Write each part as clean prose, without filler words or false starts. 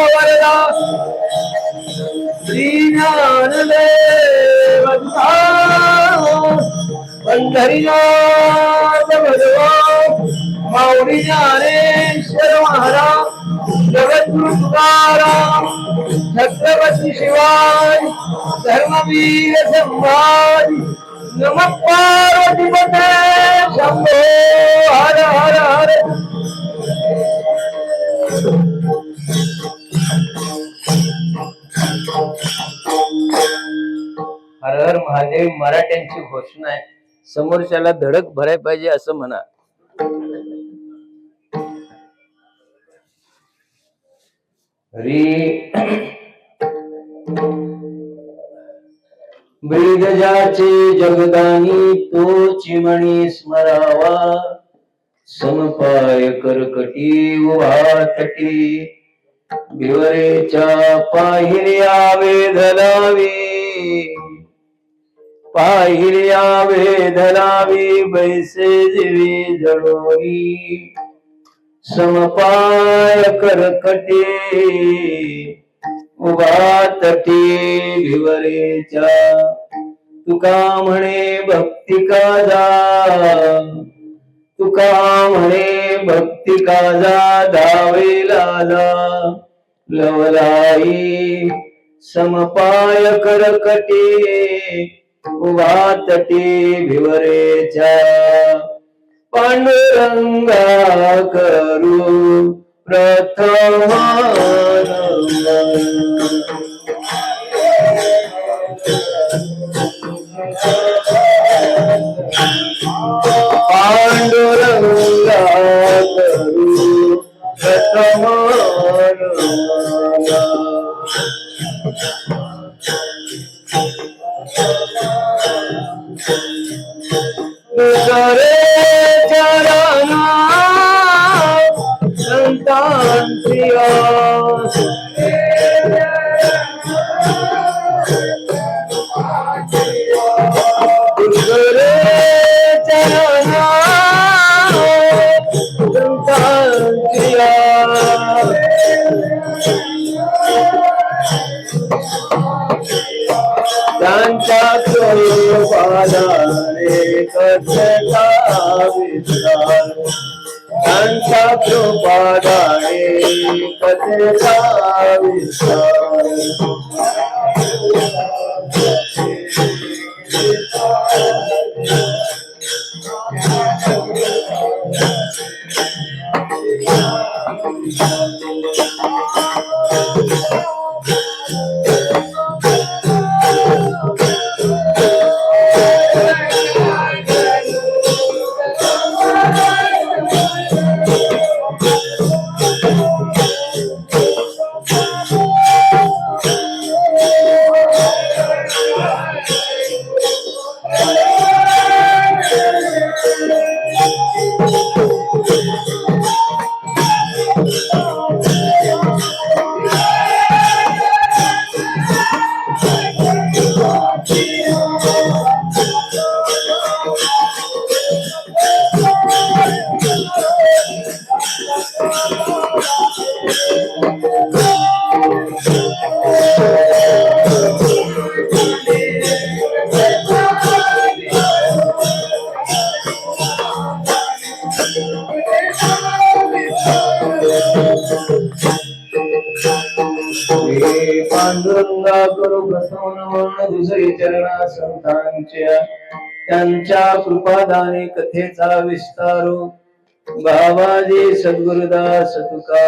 वरदा श्री ज्ञानदेव पंढरीनाथ भगवान माऊली ज्ञानेश्वर महाराज जगद्गुरु तुकाराम छत्रपती शिवाजी धर्मवीर संभाजी नमः पार्वतीपते शंभो हर हर हर हर हर महादेव मराठ्यांची घोषणा आहे. समोरच्याला धडक भराय पाहिजे असं म्हणा. हरी ब्रीदजाचे जगदानी तो चिमणी स्मरावा समपाय करकटी उभा तटी भिवरेच्या पाहिल्या वेधलावी पाहिल्या वेधलावी बैसे जीवी जळोरी समपाय करकटी उभा तटी भिवरेच्या तुका म्हणे भक्ती काजा तुका म्हणे भक्ती काजा धावेला लवलाई समपाय करकटी उभा तटी भिवरेच्या पांडुरंगा करू प्रथम पांडुरंगा करू प्रथम दुसरे चरणा संतांप्रिया दुसरे चरणा संतांप्रिया त्यांच्या कृपादाने कथेचा विस्तार त्यांच्या कृपादाने कथेचा विस्तार पांडुरंगा करू प्रथम नमन दुसरी चरणा संतांच्या त्यांच्या कृपादाने कथेचा विस्तारो बाबाजी सद्गुरुदास तुका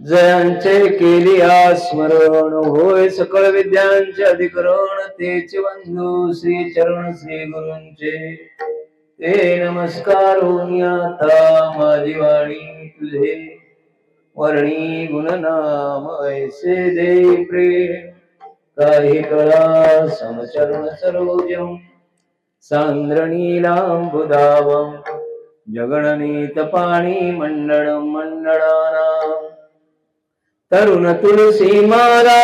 जयांचे केली स्मरण होय सकळ विद्यांचे अधिकरण तेच बंधू श्री चरण श्री गुरूंचे ते नमस्कार आता माझी वाणी तुझे वर्णी गुणनाम ऐसे दे प्रेम काही कळा समचरण सरोजम सांद्रणीलांबुदावम जगणनीत पाणी मंडळम मंडळानाम तरुण तुलसी माला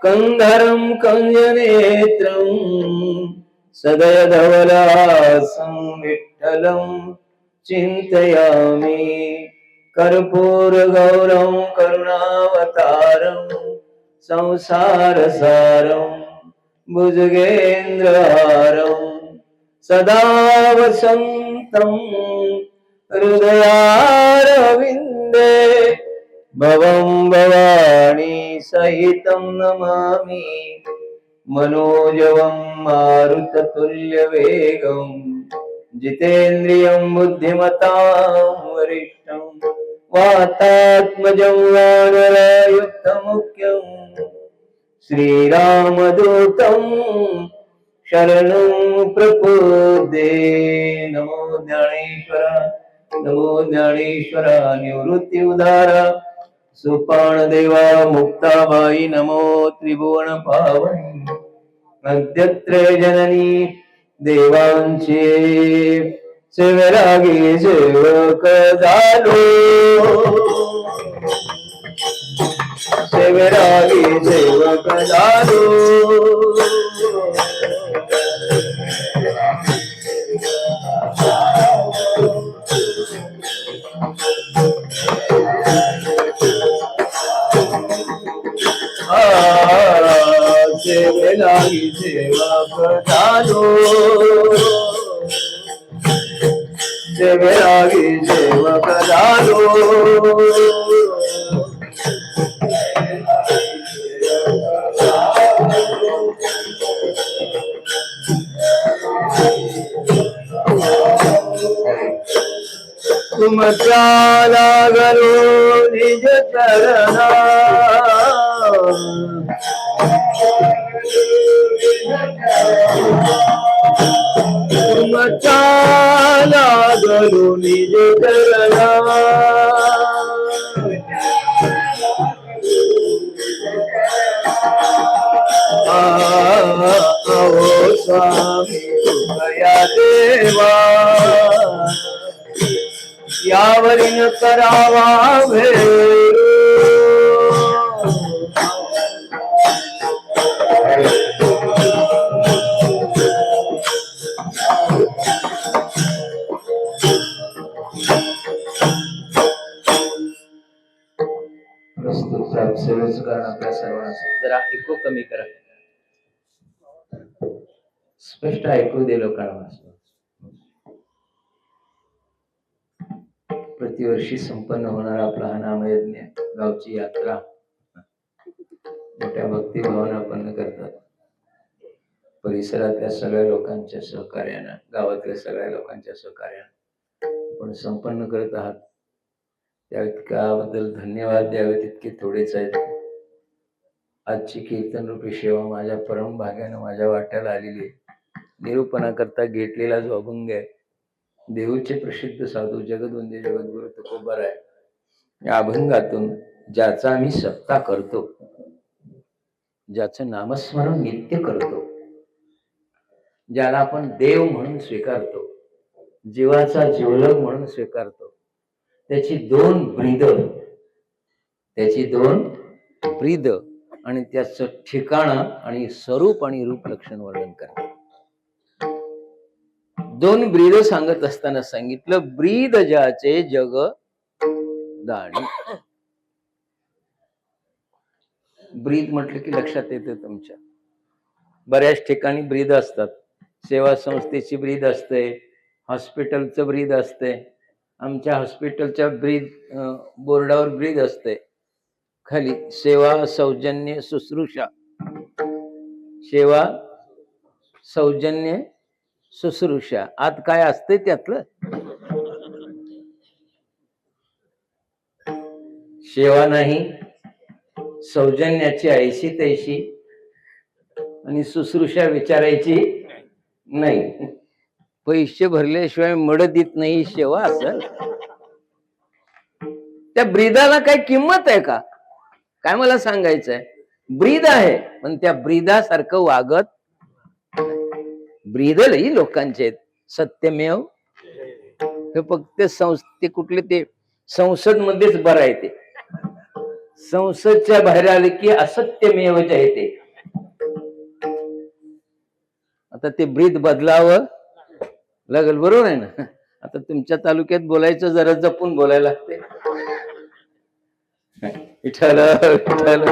कंधरं कंजनेत्रं सदयधवलासं विठ्ठलं चिन्तयामि कर्पूरगौरं करुणावतारं संसारसारं भुजगेन्द्रहारं सदा वसन्तं हृदयारविन्दे भवं भवानी सहितं नमामि मनोजवं मारुततुल्यवेगं जितेन्द्रियं बुद्धिमतां वरिष्ठं वातात्मजं वानरयुक्तमुख्यं श्रीरामदूतं शरणं प्रपद्ये। नमो ज्ञानेश्वर निवृत्ति उदारा सुपाण देवा मुक्ताबाई नमो त्रिभुवन पावनी मध्यत्रय जननी देवांचे सेवरागी सेवक झालो सेवरागी सेवक झालो सेवरागी सेवक झालो सेवरागी सेवक झालो तुमच्या लागलो निज चरणा तुमच्या लागलो निज चरणा आओ स्वामी तुमया देवा यावरी न करावा भेरू प्रस्तुत सेवेच कारण आपल्या सर्वांना जरा ऐकू कमी करा स्पष्ट ऐकू दे लोकांना प्रतिवर्षी संपन्न होणारा आपला हा नामयज्ञ गावची यात्रा मोठ्या भक्तिभावनापन्न करतात परिसरातल्या सगळ्या लोकांच्या सहकार्यानं गावातल्या सगळ्या लोकांच्या सहकार्यानं आपण संपन्न करत आहात त्याबद्दल धन्यवाद द्यावे तितके थोडेच आहेत आजची कीर्तन रूपी सेवा माझ्या परम भाग्यानं माझ्या वाट्याला आलेली निरूपणाकरता घेतलेला जो अभंग आहे देऊचे प्रसिद्ध साधू जगदवंदे जगद्गुरु तुकोबाराय या अभंगातून ज्याचा आम्ही सत्ता करतो ज्याचं नामस्मरण नित्य करतो ज्याला आपण देव म्हणून स्वीकारतो जीवाचा जीवलग म्हणून स्वीकारतो त्याची दोन ब्रीद आणि त्याचं ठिकाण आणि स्वरूप आणि रूप लक्षण वर्णन करतात दोन ब्रीद सांगत असताना सांगितलं ब्रीद ज्याचे जग दाणी ब्रीद म्हटलं की लक्षात येते तुमच्या बऱ्याच ठिकाणी ब्रीद असतात सेवा संस्थेची ब्रीद असते हॉस्पिटलचं ब्रीद असते आमच्या हॉस्पिटलच्या ब्रीद बोर्डावर ब्रीद असते खाली सेवा सौजन्य शुश्रूषा सेवा सौजन्य शुश्रूषा आत काय असते त्यातलं सेवा नाही सौजन्याची ऐशी तैशी आणि शुश्रूषा विचारायची नाही पैसे भरल्याशिवाय मड देत नाही सेवा असं त्या ब्रीदाला काय किंमत आहे का काय मला सांगायचंय ब्रीद आहे पण त्या ब्रीदासारखं वागत ब्रीदलही लोकांचे सत्यमेव हे फक्त ते कुठले ते संसद मध्येच बरं आहे ते संसदच्या बाहेर आले की असत्यमेव जयते. आता ते ब्रीद बदलावं लागेल, बरोबर आहे ना. आता तुमच्या तालुक्यात बोलायचं जरा जपून बोलायला लागते. विठ्ठल विठ्ठल.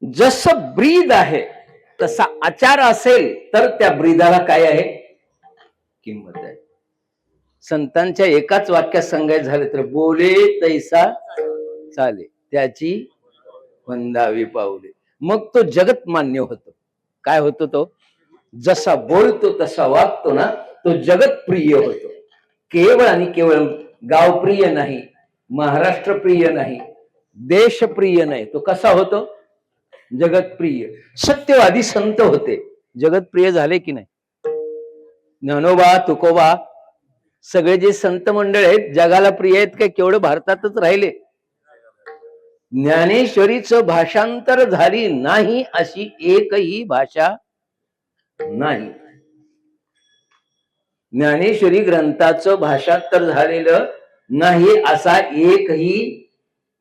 जसं ब्रीद आहे तसा आचार असेल तर त्या ब्रीदाला काय आहे, किंमत आहे. संतांच्या एकाच वाक्यात सांगायचं झालं तर बोले तैसा चाले, त्याची वंदावी पाऊले. मग तो जगत मान्य होतो. काय होतो तो? जसा बोलतो तसा वागतो ना, तो जगत प्रिय होतो. केवळ आणि केवळ गावप्रिय नाही, महाराष्ट्र प्रिय नाही, देशप्रिय नाही, तो कसा होतो? जगतप्रिय. सत्यवादी संत होते, जगतप्रिय झाले की नाही? ज्ञानोबा, तुकोबा, सगळे जे संत मंडळ आहेत जगाला प्रिय आहेत का केवढं भारतातच राहिले? ज्ञानेश्वरीचं भाषांतर झाली नाही अशी एकही भाषा नाही. ज्ञानेश्वरी ग्रंथाचं भाषांतर झालेलं नाही असा एकही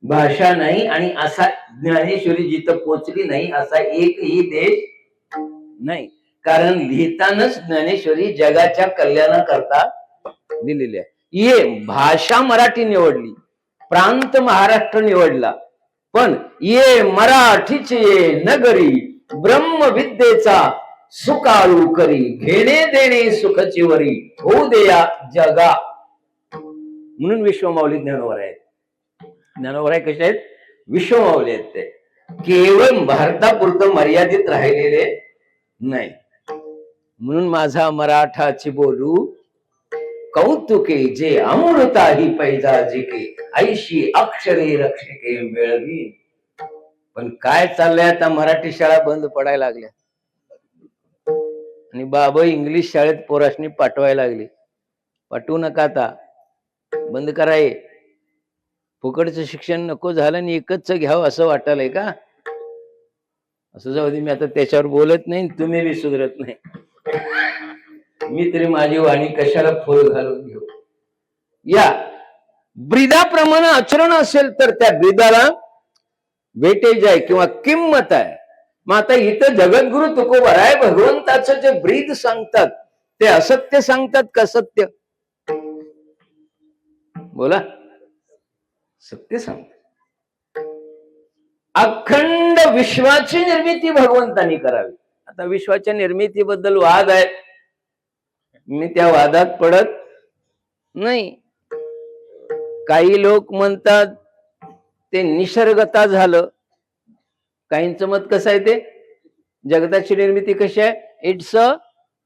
भाषा नाही, आणि असा ज्ञानेश्वरी जिथं पोचली नाही असा एकही देश नाही. कारण लिहितानाच ज्ञानेश्वरी जगाच्या कल्याणाकरता दिलेली आहे. ये भाषा मराठी निवडली, प्रांत महाराष्ट्र निवडला, पण ये मराठीचे नगरी ब्रह्मविद्येचा सुकाळू करी, घेणे देणे सुखची वरी, होऊ देया जगा. म्हणून विश्वमाऊली ज्ञानोबा आहेत. ज्ञानोबा कसे आहेत? विश्वमाऊली आहेत. ते केवळ भारतापुरतं मर्यादित राहिलेले नाही. म्हणून माझा मराठाची बोलू कौतुके, जे अमृताही पैजा जिके, ऐशी अक्षरे रक्षके मिळवी. पण काय चाललंय आता? मराठी शाळा बंद पडायला लागल्या आणि बाबा इंग्लिश शाळेत पोरासनी पाठवायला लागली. पाठवू नका, आता बंद कराय. फुकटचं शिक्षण नको झालं आणि एकच घ्यावं असं वाटायलंय का? असं जाऊ दे, मी आता त्याच्यावर बोलत नाही, तुम्ही बी सुधरत नाही. मी तरी माझी वाणी कशाला फुल घालून घेऊ. या ब्रीदाप्रमाणे आचरण असेल तर त्या ब्रीदाला वेटेज आहे किंवा किंमत आहे. मग आता इथं जगद्गुरु तुकोबा आहे, भगवंताचं जे ब्रीद सांगतात ते असत्य सांगतात का सत्य? बोला. सत्य सांगतात. अखंड विश्वाची निर्मिती भगवंतानी करावी. आता विश्वाच्या निर्मितीबद्दल वाद आहे, मी त्या वादात पडत नाही. काही लोक म्हणतात ते निसर्गता झालं, काहींचं मत कसं आहे ते जगताची निर्मिती कशी आहे? It's a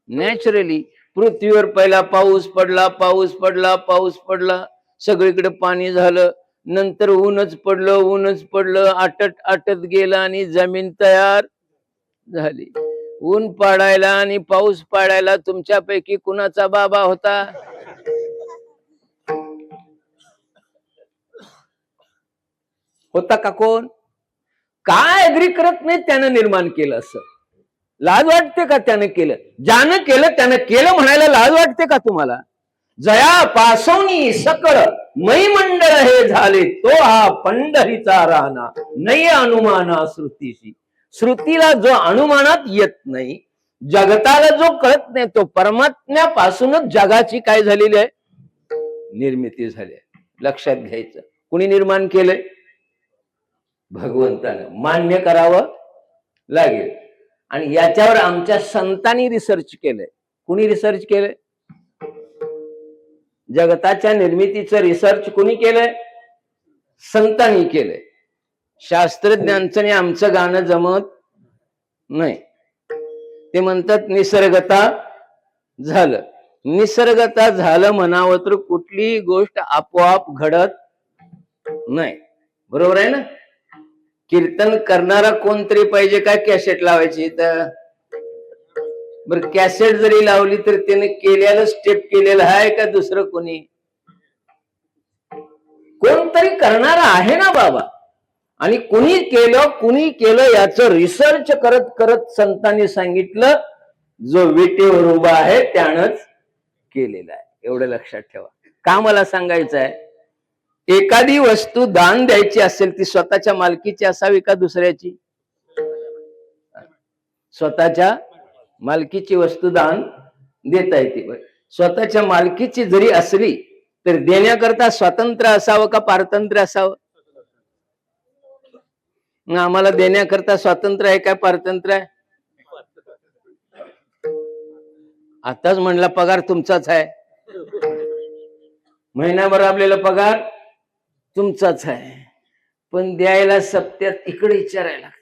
naturally. पृथ्वीवर पहिला पाऊस पडला, पाऊस पडला, पाऊस पडला, सगळीकडे पाणी झालं, नंतर ऊनच पडलं, ऊनच पडलं, आटत आटत गेलं आणि जमीन तयार झाली. ऊन पाडायला आणि पाऊस पाडायला तुमच्यापैकी कुणाचा बाबा होता? होता का कोण? काय अग्री करत नाही त्यानं निर्माण केलं असं? लाज वाटते का त्यानं केलं? ज्यानं केलं त्यानं केलं म्हणायला लाज वाटते का तुम्हाला? जया पासोनी सकळ मैमंडळ हे झाले, तो हा पंढरीचा राणा नय अनुमाना श्रुतीशी. श्रुतीला जो अनुमानात येत नाही, जगताला जो कळत नाही, तो परमात्म्यापासूनच जगाची काय झालेली आहे? निर्मिती झाली आहे. लक्षात घ्यायचं. कुणी निर्माण केलंय? भगवंतानं. मान्य करावं लागेल. आणि याच्यावर आमच्या संतांनी रिसर्च केलंय. कुणी रिसर्च केलंय? जगताच्या निर्मितीचं रिसर्च कुणी केलंय? संतांनी केलंय. शास्त्रज्ञांचं आणि आमचं गाणं जमत नाही. ते म्हणतात निसर्गता झालं. निसर्गता झालं म्हणावं तर कुठलीही गोष्ट आपोआप घडत नाही. बरोबर आहे ना? कीर्तन करणारा कोणतरी पाहिजे काय कॅसेट लावायची? तर बरं, कॅसेट जरी लावली तर त्याने केलेलं स्टेप केलेलं आहे का दुसरं कोणी? कोणतरी करणारा आहे ना बाबा. आणि कुणी केलं याचं रिसर्च करत करत संतांनी सांगितलं, जो विटेवर उभा आहे त्यानंच केलेला आहे. एवढं लक्षात ठेवा. का मला सांगायचं आहे, एखादी वस्तू दान द्यायची असेल ती स्वतःच्या मालकीची असावी का दुसऱ्याची? स्वतःच्या मालकीची वस्तू दान देता येते. स्वतःच्या मालकीची जरी असली तर देण्याकरता स्वातंत्र्य असावं का पारतंत्र्य असावं? आम्हाला देण्याकरता स्वातंत्र्य आहे काय पारतंत्र्य आहे? आताच म्हणला पगार तुमचाच आहे, महिनाभर आपल्याला पगार तुमचाच आहे, पण द्यायला सप्त्यात इकडे विचारायला लागते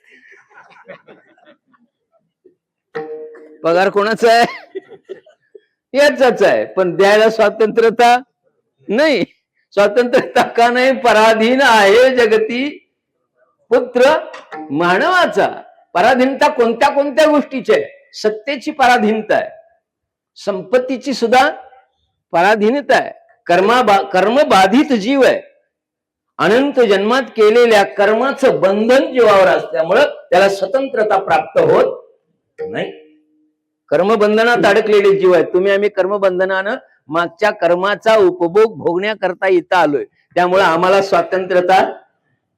पगार कोणाचा आहे? याचाच आहे, पण द्यायला स्वातंत्र्यता नाही. स्वातंत्र्यता का नाही? पराधीन आहे जगती पुत्र मानवाचा. पराधीनता कोणत्या कोणत्या गोष्टीची आहे? सत्तेची पराधीनता आहे, संपत्तीची सुद्धा पराधीनता आहे, कर्मबाधित जीव आहे, अनंत जन्मात केलेल्या कर्माचं बंधन जीवावर असल्यामुळं त्याला स्वतंत्रता प्राप्त होत नाही. कर्मबंधनात अडकलेले जीव आहेत. तुम्ही आम्ही कर्मबंधनानं मागच्या कर्माचा उपभोग भोगण्याकरता इथं आलोय, त्यामुळे आम्हाला स्वातंत्र्यता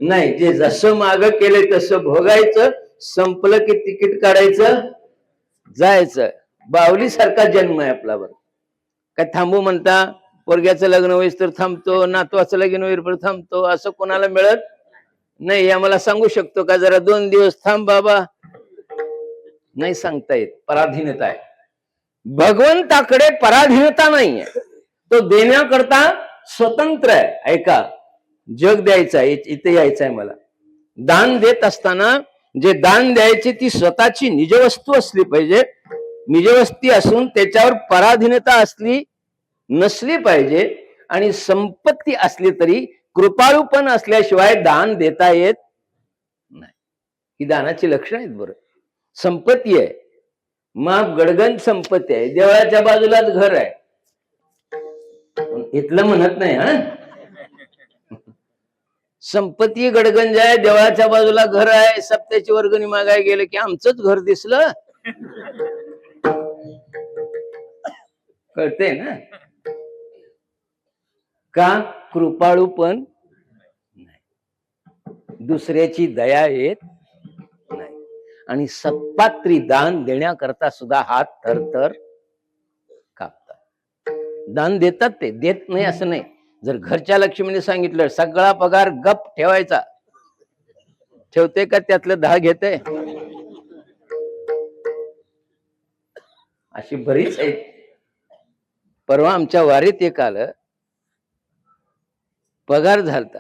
नाही. जे जसं माग केले तसं भोगायचं, संपलं की तिकीट काढायचं, जायचं. बावली सारखा जन्म आहे आपला. बरं काय थांबू म्हणता? पोरग्याचं लग्न होईस तर थांबतो, नातवाचं लग्न होईल तर थांबतो, असं कोणाला मिळत नाही. आम्हाला सांगू शकतो का जरा 2 दिवस थांब बाबा? नाही सांगता येत. पराधीनता आहे. भगवंताकडे पराधीनता नाहीये, तो देण्याकरता स्वतंत्र आहे. ऐका, जग द्यायचं आहे, इथे यायचं आहे मला. दान देत असताना जे दान द्यायची ती स्वतःची निजवस्तू असली पाहिजे. निजवस्ती असून त्याच्यावर पराधीनता असली नसली पाहिजे. आणि संपत्ती असली तरी कृपाळूपण असल्याशिवाय दान देता येत नाही. ही दानाची लक्षणं आहेत. बरं, संपत्ती आहे, माप गडगंज संपत्ती आहे, देवळाच्या बाजूलाच घर आहे, इथलं म्हणत नाही. हा, संपत्ती गडगंज आहे, देवळाच्या बाजूला घर आहे, सप्त्याची वर्गणी मागाय गेलं की आमचंच घर दिसलं, कळते ना? का? कृपाळू पण नाही, दुसऱ्याची दया येत नाही. आणि सत्पात्री दान देण्याकरता सुद्धा हात थरथर कापतात. दान देतात, ते देत नाही असं नाही. जर घरच्या लक्ष्मीने सांगितलं सगळा पगार गप ठेवायचा, ठेवते का? त्यातलं 10 घेते? अशी बरीच आहेत. परवा आमच्या वारीत एक आलं, पगार झालता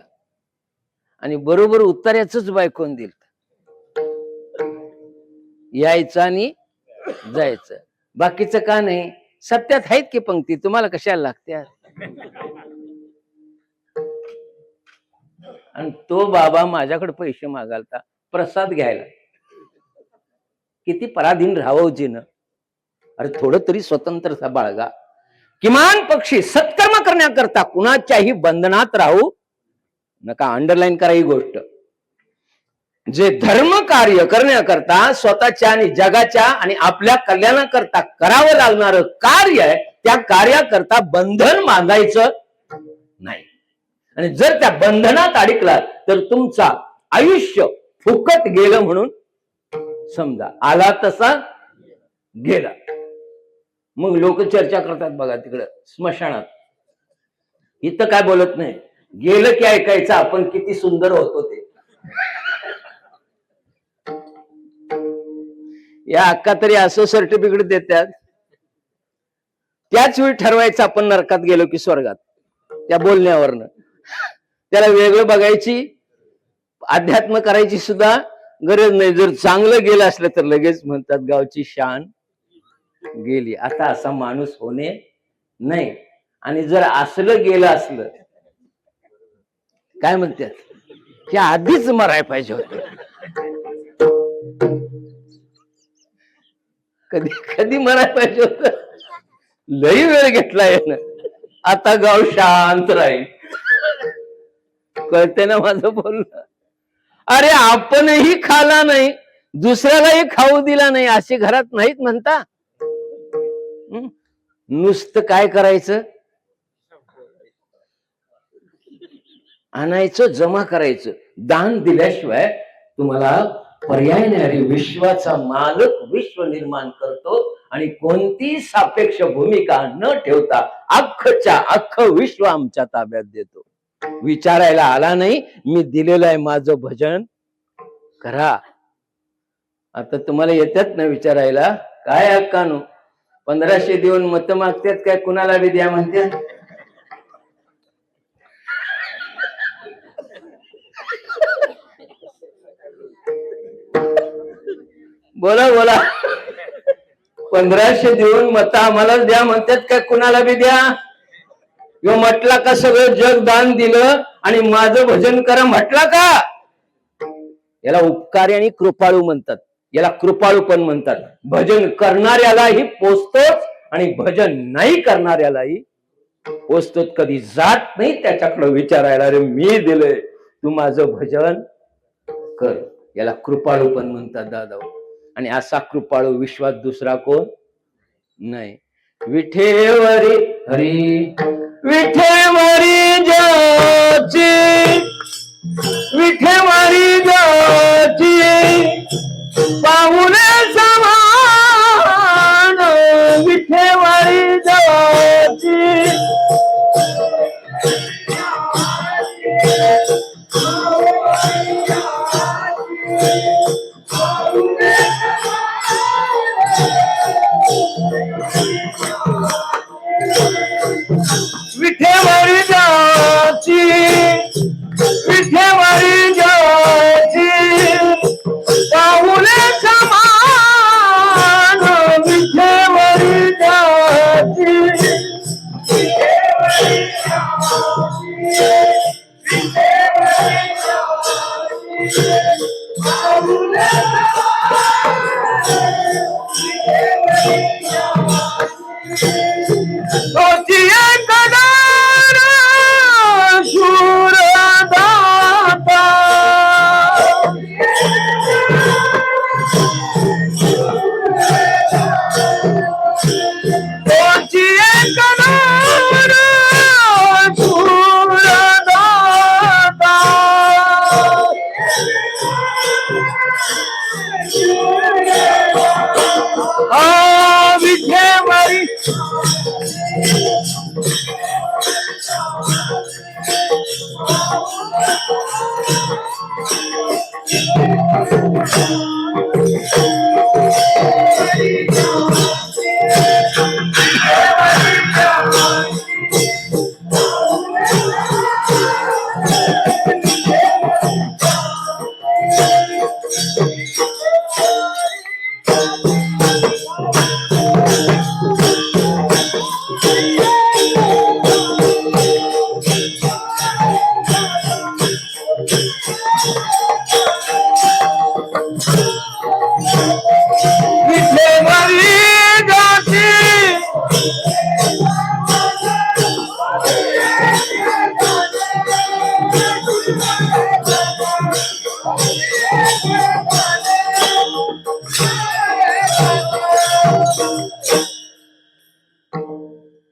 आणि बरोबर उतार्याच बायकोन दिल, यायचं आणि जायचं, बाकीचं का नाही? सत्यात आहेत की पंक्ती, तुम्हाला कशाला लागत्या? आणि तो बाबा माझ्याकडे पैसे मागालता प्रसाद घ्यायला. किती पराधीन राहावं जिनं. अरे थोडं तरी स्वतंत्रता बाळगा. किमान पक्षी सत्कर्म करण्याकरता कुणाच्याही बंधनात राहू नका. अंडरलाईन करा ही गोष्ट. जे धर्म कार्य करण्याकरता स्वतःच्या आणि जगाच्या आणि आपल्या कल्याणाकरता करावं लागणारं कार्य आहे, त्या कार्याकरता बंधन बांधायचं नाही. आणि जर त्या बंधनात अडकला तर तुमचा आयुष्य फुकट गेलं म्हणून समजा. आला तसा गेला. मग लोक चर्चा करतात बघा तिकडं स्मशानात, इथं काय बोलत नाही. गेलं की ऐकायचं आपण किती सुंदर होतो ते. या अक्का तरी असं सर्टिफिकेट देतात, त्याच वेळी ठरवायचं आपण नरकात गेलो की स्वर्गात, त्या बोलण्यावरनं. त्याला वेगळं बघायची, अध्यात्म करायची सुद्धा गरज नाही. जर चांगलं गेलं असलं तर लगेच म्हणतात गावची शान गेली. आता असा माणूस होणे नाही. आणि जर असलं गेलं असलं, काय म्हणतात, की आधीच मराय पाहिजे होत. कधी कधी मराय पाहिजे होत. लई वेळ घेतला यानं, आता गाव शांत राहील. कळते ना माझं बोलणं? अरे आपणही खाला नाही, दुसऱ्यालाही खाऊ दिला नाही, असे घरात नाहीत म्हणता. नुसतं काय करायचं, आणायचं, जमा करायचं. दान दिल्याशिवाय तुम्हाला पर्याय नाही. अरे विश्वाचा मालक विश्व निर्माण करतो आणि कोणती सापेक्ष भूमिका न ठेवता अख्खच्या अख्ख विश्व आमच्या ताब्यात देतो. विचारायला आला नाही, मी दिलेलं आहे माझं भजन करा. आता तुम्हाला येतात ना विचारायला, काय हक्कानो 1500 देऊन मत मागतात काय, कुणाला बी द्या म्हणतात. बोला बोला, 1500 देऊन मत आम्हालाच द्या म्हणतात काय, कुणाला बी द्या. यो म्हटला का सगळं जग दान दिलं आणि माझं भजन करा म्हटला का? याला उपकारी आणि कृपाळू म्हणतात, याला कृपाळू पण म्हणतात. भजन करणाऱ्यालाही पोचतोच आणि भजन नाही करणाऱ्यालाही पोचतोच. कधी जात नाही त्याच्याकडे विचारायला, अरे मी दिलंय तू माझं भजन कर. याला कृपाळू पण म्हणतात दादा. आणि असा कृपाळू विश्वात दुसरा कोण नाही. विठेवरी हरी विठेवरी ज्याची, विठेवरी ज्याची पाहुणे समान, विठेवरी ज्याची विठेवरी ज्याची, विठेवरी ज्याची पाहुणे समान, विठेवरी ज्याची,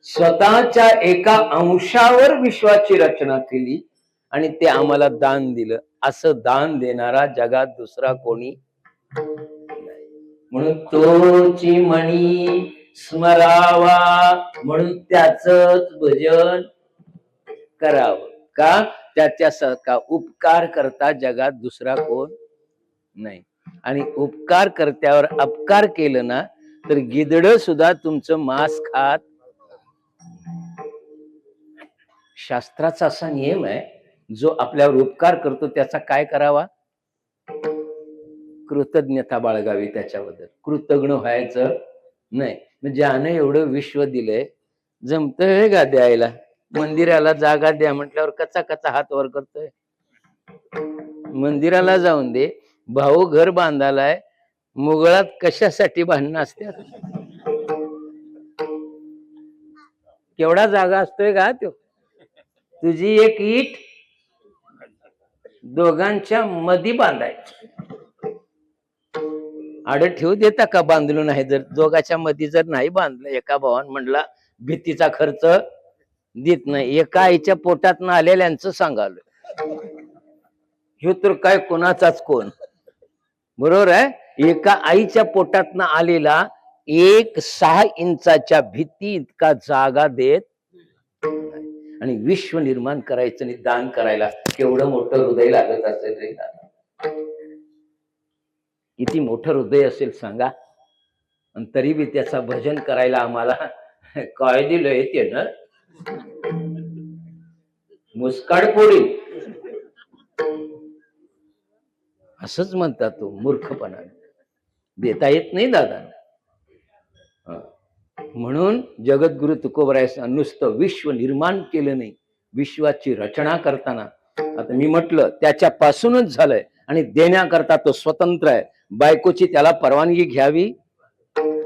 स्वतःच्या एका अंशावर विश्वाची रचना केली आणि ते आम्हाला दान दिलं. असं दान देणारा जगात दुसरा कोणी नाही. म्हणून तोची म्हणी स्मरावा, म्हणून त्याचंच भजन करावं. का? त्याच्यासारखा उपकार करता जगात दुसरा कोण नाही. आणि उपकार कर्त्यावर अपकार केलं ना तर गिधड सुद्धा तुमचं मांस खात. शास्त्राचा असा नियम आहे, जो आपल्यावर उपकार करतो त्याचा काय करावा? कृतज्ञता बाळगावी त्याच्याबद्दल. कृतज्ञ व्हायचं नाही. ज्याने एवढं विश्व दिलंय, जमतंय का द्यायला? मंदिराला जागा द्या म्हटल्यावर कचा कचा हात वर करतोय. मंदिराला जाऊन दे, भाऊ घर बांधालाय, मुघळात कशासाठी भांडणं असतात? केवढा जागा असतोय का तो? तुझी एक ईट दोघांच्या मधी बांधायचं. आड ठेवू देता का बांधलो नाही जर दोघांच्या मध्ये जर नाही बांधलं, एका भावान म्हणला भीतीचा खर्च देत नाही, एका आईच्या पोटात न आलेल्यांचं सांगालो. ह्यो तर काय कोणाचाच कोण, बरोबर आहे. एका आईच्या पोटात आलेला 6 इंचाच्या भीती इतका जागा देत, आणि विश्व निर्माण करायचं आणि दान करायला केवढं मोठं हृदय लागत असेल रे दादा. किती मोठं हृदय असेल सांगा. आणि तरी बी त्याचा भजन करायला आम्हाला काय दिलंय ते ना, मुस्काड पोळी असंच म्हणतात. तो मूर्खपणाने देता येत नाही दादा. म्हणून जगद्गुरु तुकोबराय नुसतं विश्व निर्माण केलं नाही, विश्वाची रचना करताना आता मी म्हटलं त्याच्यापासूनच झालंय, आणि देण्याकरता तो स्वतंत्र आहे. बायकोची त्याला परवानगी घ्यावी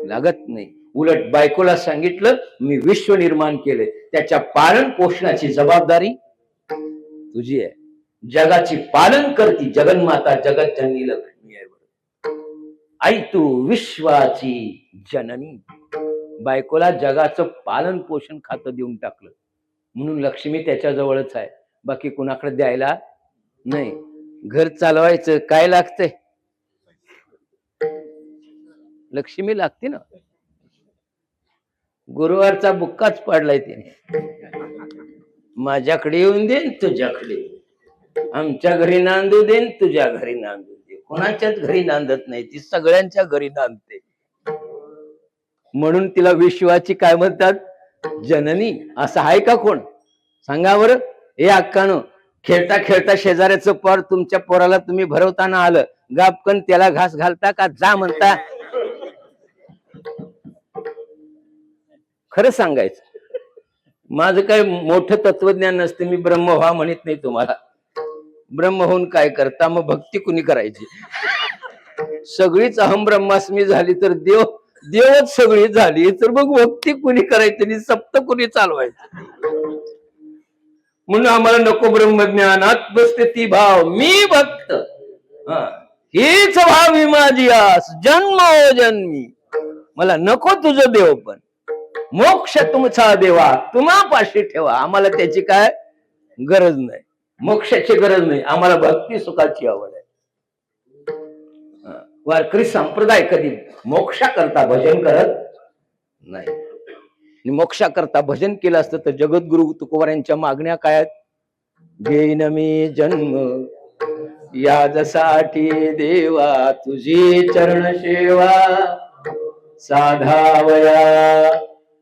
लागत नाही. उलट बायकोला सांगितलं मी विश्व निर्माण केलंय, त्याच्या पालन पोषणाची जबाबदारी तुझी आहे. जगाची पालन करती जगन्माता जगज्जननी लक्ष्मी आहे. आई तू विश्वाची जननी. बायकोला जगाचं पालन पोषण खातं देऊन टाकलं, म्हणून लक्ष्मी त्याच्या जवळच आहे, बाकी कुणाकडे द्यायला नाही. घर चालवायचं काय लागतंय? लक्ष्मी लागते ना. गुरुवारचा बुक्काच पाडलाय तिने, माझ्याकडे येऊन देन तुझ्याकडे, आमच्या घरी नांदू देन तुझ्या घरी नांदू दे. कोणाच्याच घरी नांदत नाही ती, सगळ्यांच्या घरी नांदते. म्हणून तिला विश्वाची काय म्हणतात? जननी. असं आहे का कोण? सांगा बरं. हे अक्कानो, खेळता खेळता शेजाऱ्याचं पोर तुमच्या पोराला तुम्ही भरवताना आलं, गापकन त्याला घास घालता का जा म्हणता? खरं सांगायचं, माझं काय मोठं तत्वज्ञान नसते, मी ब्रह्म व्हा म्हणत नाही तुम्हाला. ब्रह्म होऊन काय करता? मग भक्ती कुणी करायची? सगळीच अहम ब्रह्मास्मी झाली तर देवच सगळी झाली, तर मग भक्ती कुणी करायची आणि सप्त कुणी चालवायचं? म्हणून आम्हाला नको ब्रह्मज्ञान, आत्मस्थिती भाव, मी भक्त, हीच व्हावी माझी आस जन्मोजन्मी. मला नको तुझं देव, पण मोक्ष तुमचा देवा तुम्हापाशी ठेवा. आम्हाला त्याची काय गरज नाही, मोक्षाची गरज नाही, आम्हाला भक्ती सुखाची आवड आहे. वारकरी संप्रदाय कधी मोक्षा करता भजन करत नाही. मोक्षा करता भजन केलं असतं तर जगद्गुरु तुकोबारायांच्या मागण्या काय आहेत? घेईन मी जन्म याजसाठी देवा, तुझी चरण सेवा साधावया.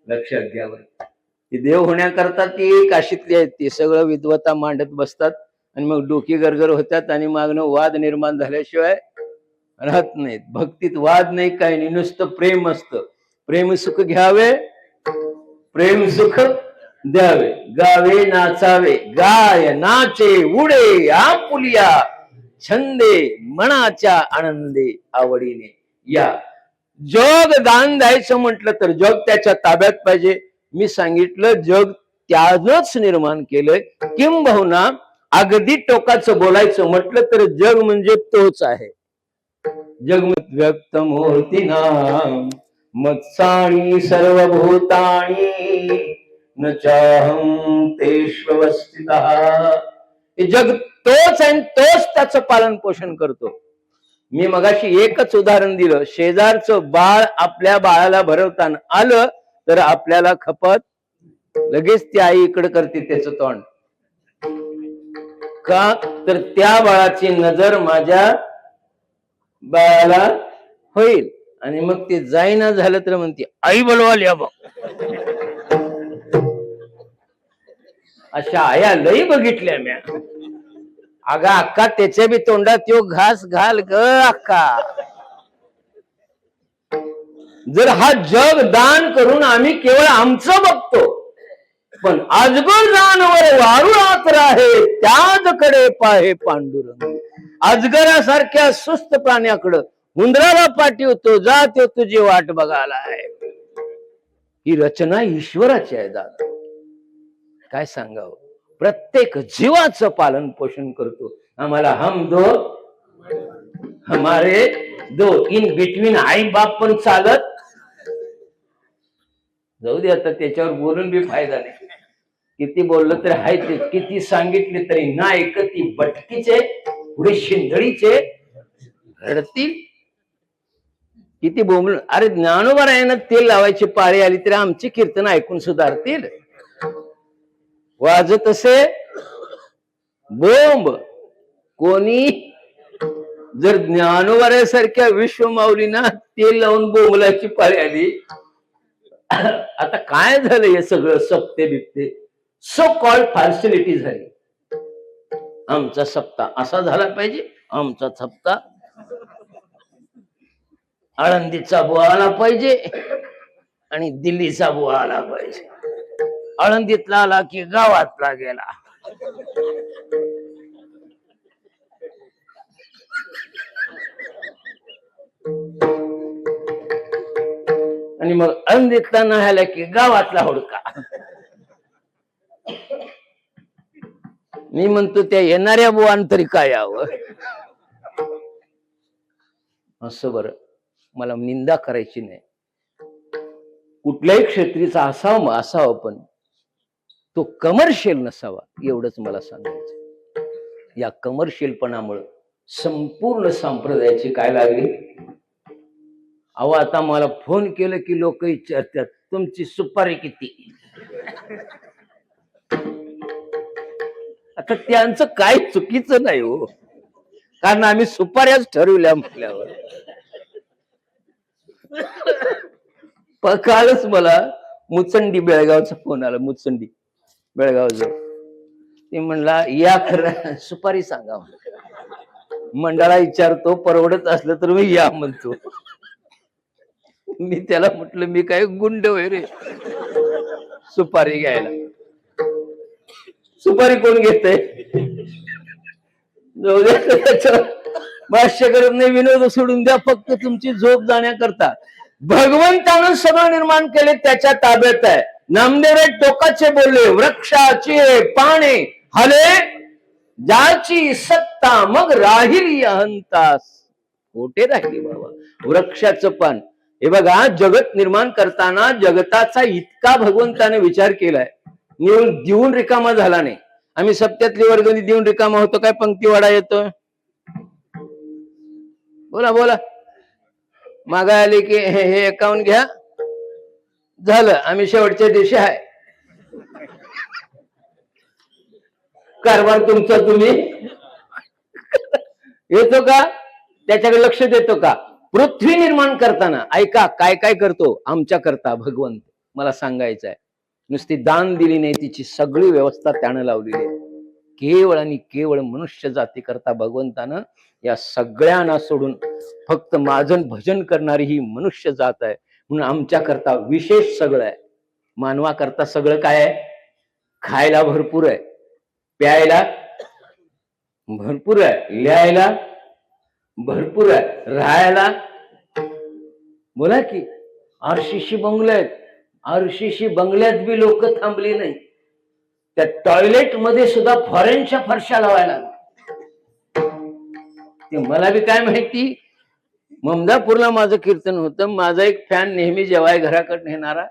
लक्षात घ्या बरं. ती देव होण्याकरता ती काशीतली आहेत, ती सगळं विद्वता मांडत बसतात आणि मग डोकी गरगर होतात आणि मागणं वाद निर्माण झाल्याशिवाय राहत नाहीत. भक्तीत वाद नाही, काय नाही, नुसतं प्रेम असतं. प्रेम सुख घ्यावे, प्रेम सुख द्यावे, गावे नाचावे, गाय नाचे उडे आपुलिया, छंदे मनाच्या आनंदे आवडीने. या जग दान द्यायचं म्हटलं तर जग त्याच्या ताब्यात पाहिजे. मी सांगितलं जग त्यानंच निर्माण केलंय. किंबहुना अगदी टोकाचं बोलायचं म्हटलं तर जग म्हणजे तोच आहे. जगमत व्यक्त मूर्तीना मत्साणी सर्वभूतानी न चाहं तेष्वस्थितः. जग तोच आहे, तोच त्याचं पालन पोषण करतो. मी मगाशी एकच उदाहरण दिलं. शेजारचं बाळ आपल्या बाळाला भरवताना आलं तर आपल्याला खपत लगेच ती आई इकडे करते त्याचं तोंड का? तर त्या बाळाची नजर माझ्या बाळाला होईल, आणि मग ते जाईना झालं तर म्हणते आई बोलवाली बघ. अशा आया लई बघितल्या म्या. अगा अक्का, त्याच्या बी तोंडात यो घास घाल ग अक्का. जर हा जग दान करून आम्ही केवळ आमचं बघतो, पण अजगर जानवर वारुळात राहे त्याचकडे पाहे पांडुरंग. अजगरासारख्या सुस्त प्राण्याकडं हुंदराला पाठवतो, जातो तुझी वाट बघायला आहे. ही रचना ईश्वराची आहे दादा. काय सांगावं? प्रत्येक जीवाचं पालन पोषण करतो. आम्हाला हम दो हमारे दो, इन बिटवीन आई बाप पण चालत जाऊ दे. आता त्याच्यावर बोलून बी फायदा नाही. किती बोललं तरी हाय ते, किती सांगितले तरी ना ऐकती बटकीचे पुढे शिंदळीचे रडतील. किती बोंबल. अरे ज्ञानोबा तेल लावायची पाळी आली तरी आमची कीर्तन ऐकून सुधारतील. वाजत असे बोंब. कोणी जर ज्ञानोबाऱ्यासारख्या विश्वमाऊलींना तेल लावून बोंबलाची पाळी आली, आता काय झालं हे सगळं सप्ते बिप्ते सो कॉल्ड फॉर्च्युनिटी झाली. आमचा सप्ताह असा झाला पाहिजे, आमचा सप्ताह आळंदीचा बुवा आला पाहिजे आणि दिल्लीचा बुवा आला पाहिजे. आळंदीतला आला की गावातला गेला. आणि मग आळंदीतला नाही आला की गावातला हुडका. मी म्हणतो त्या येणाऱ्या बुवान तरी काय यावं. असं बरं, मला निंदा करायची नाही. कुठल्याही क्षेत्रीचा असावा पण तो कमर्शियल नसावा, एवढंच मला सांगायचं. या कमर्शियलपणामुळे संपूर्ण संप्रदायाची काय लागली. अहो आता मला फोन केलं की लोक विचारतात तुमची सुपारी किती. आता त्यांचं काय चुकीचं नाही हो, कारण आम्ही सुपाऱ्याच ठरवल्या म्हटल्यावर. कालच मला मुचंडी बेळगावचा फोन आला. मुचंडी बेळगाव जवळ. ते म्हणला या खरं सुपारी सांगा. मंडळा विचारतो, परवडत असलं तर मी या म्हणतो. मी त्याला म्हटलं मी काय गुंड होय रे सुपारी घ्यायला. सुपारी कोण घेतय. जाऊ द्या, भाष्य करत नाही, विनोद सोडून द्या. फक्त तुमची झोप जाण्याकरता भगवंतानं सगळं निर्माण केले, त्याच्या ताब्यात आहे. नामदेव टोकाचे बोलले, वृक्षाचे पाने हले ज्याची सत्ता मग राहिली अहंतास. कोठे राहिली बाबा वृक्षाचं पान. हे बघा, जगत निर्माण करताना जगताचा इतका भगवंताने विचार केलाय, देऊन रिकामा झाला नाही. आम्ही सप्त्यातली वर्गणी देऊन रिकामा होतो काय, पंक्तीवाडा येतोय. बोला बोला, मागा आले की हे अकाउंट घ्या, झालं. आम्ही शेवटच्या दिवशी आहे. कारभार तुमचा तुम्ही येतो का, त्याच्याकडे लक्ष देतो का. पृथ्वी निर्माण करताना ऐका काय काय करतो आमच्या करता भगवंत. मला सांगायचं आहे, नुसती दान दिली नाही, तिची सगळी व्यवस्था त्यानं लावलेली आहे. केवळ आणि केवळ मनुष्य जाती करता भगवंतानं या सगळ्यांना सोडून फक्त माझं भजन करणारी ही मनुष्य जात आहे. म्हणून आमच्या करता विशेष सगळं आहे. मानवा करता सगळं काय आहे. खायला भरपूर आहे, प्यायला भरपूर आहे, लिहायला भरपूर आहे, राहायला बोला की आरशीशी बंगले आहेत. आरशीशी बंगल्यात बी लोक थांबली नाही. त्या टॉयलेट मध्ये सुद्धा फॉरेनच्या फरशा लावायला. ते मला बी काय माहिती. ममदापूरला माझं कीर्तन होतं. माझा एक फॅन नेहमी जेवाय घराकडे नेणारा.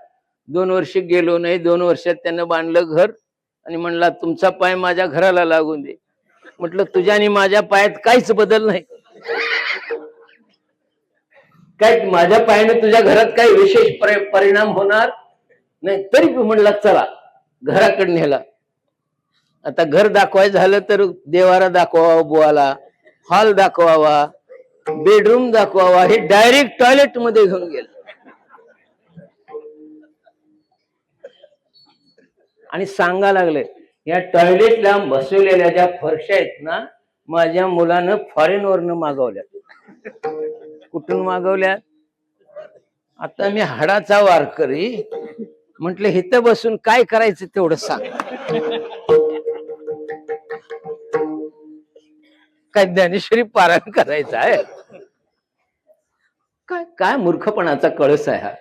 2 वर्ष गेलो नाही. 2 वर्षात त्यानं बांधलं घर आणि म्हणला तुमचा पाय माझ्या घराला लागून दे. म्हटलं तुझ्या आणि माझ्या पायात काहीच बदल नाही. काय माझ्या पायाने तुझ्या घरात काही विशेष परिणाम होणार नाही. तरी म्हणला चला घराकडे नेला. आता घर दाखवायचं झालं तर देवारा दाखवावा बुवाला, हॉल दाखवावा, बेडरूम दाखवावा. हे डायरेक्ट टॉयलेट मध्ये घेऊन गेलं. आणि सांगा लागले या टॉयलेटला बसवलेल्या ज्या फरशा आहेत ना, माझ्या मुलानं फॉरेन वरनं मागवल्या. कुठून मागवल्या. आता मी हाडाचा वारकरी म्हटलं इथं बसून काय करायचं तेवढं सांग. काय ज्ञानेश्वरी पारायण करायचं आहे काय. काय मूर्खपणाचा कळस आहे हा.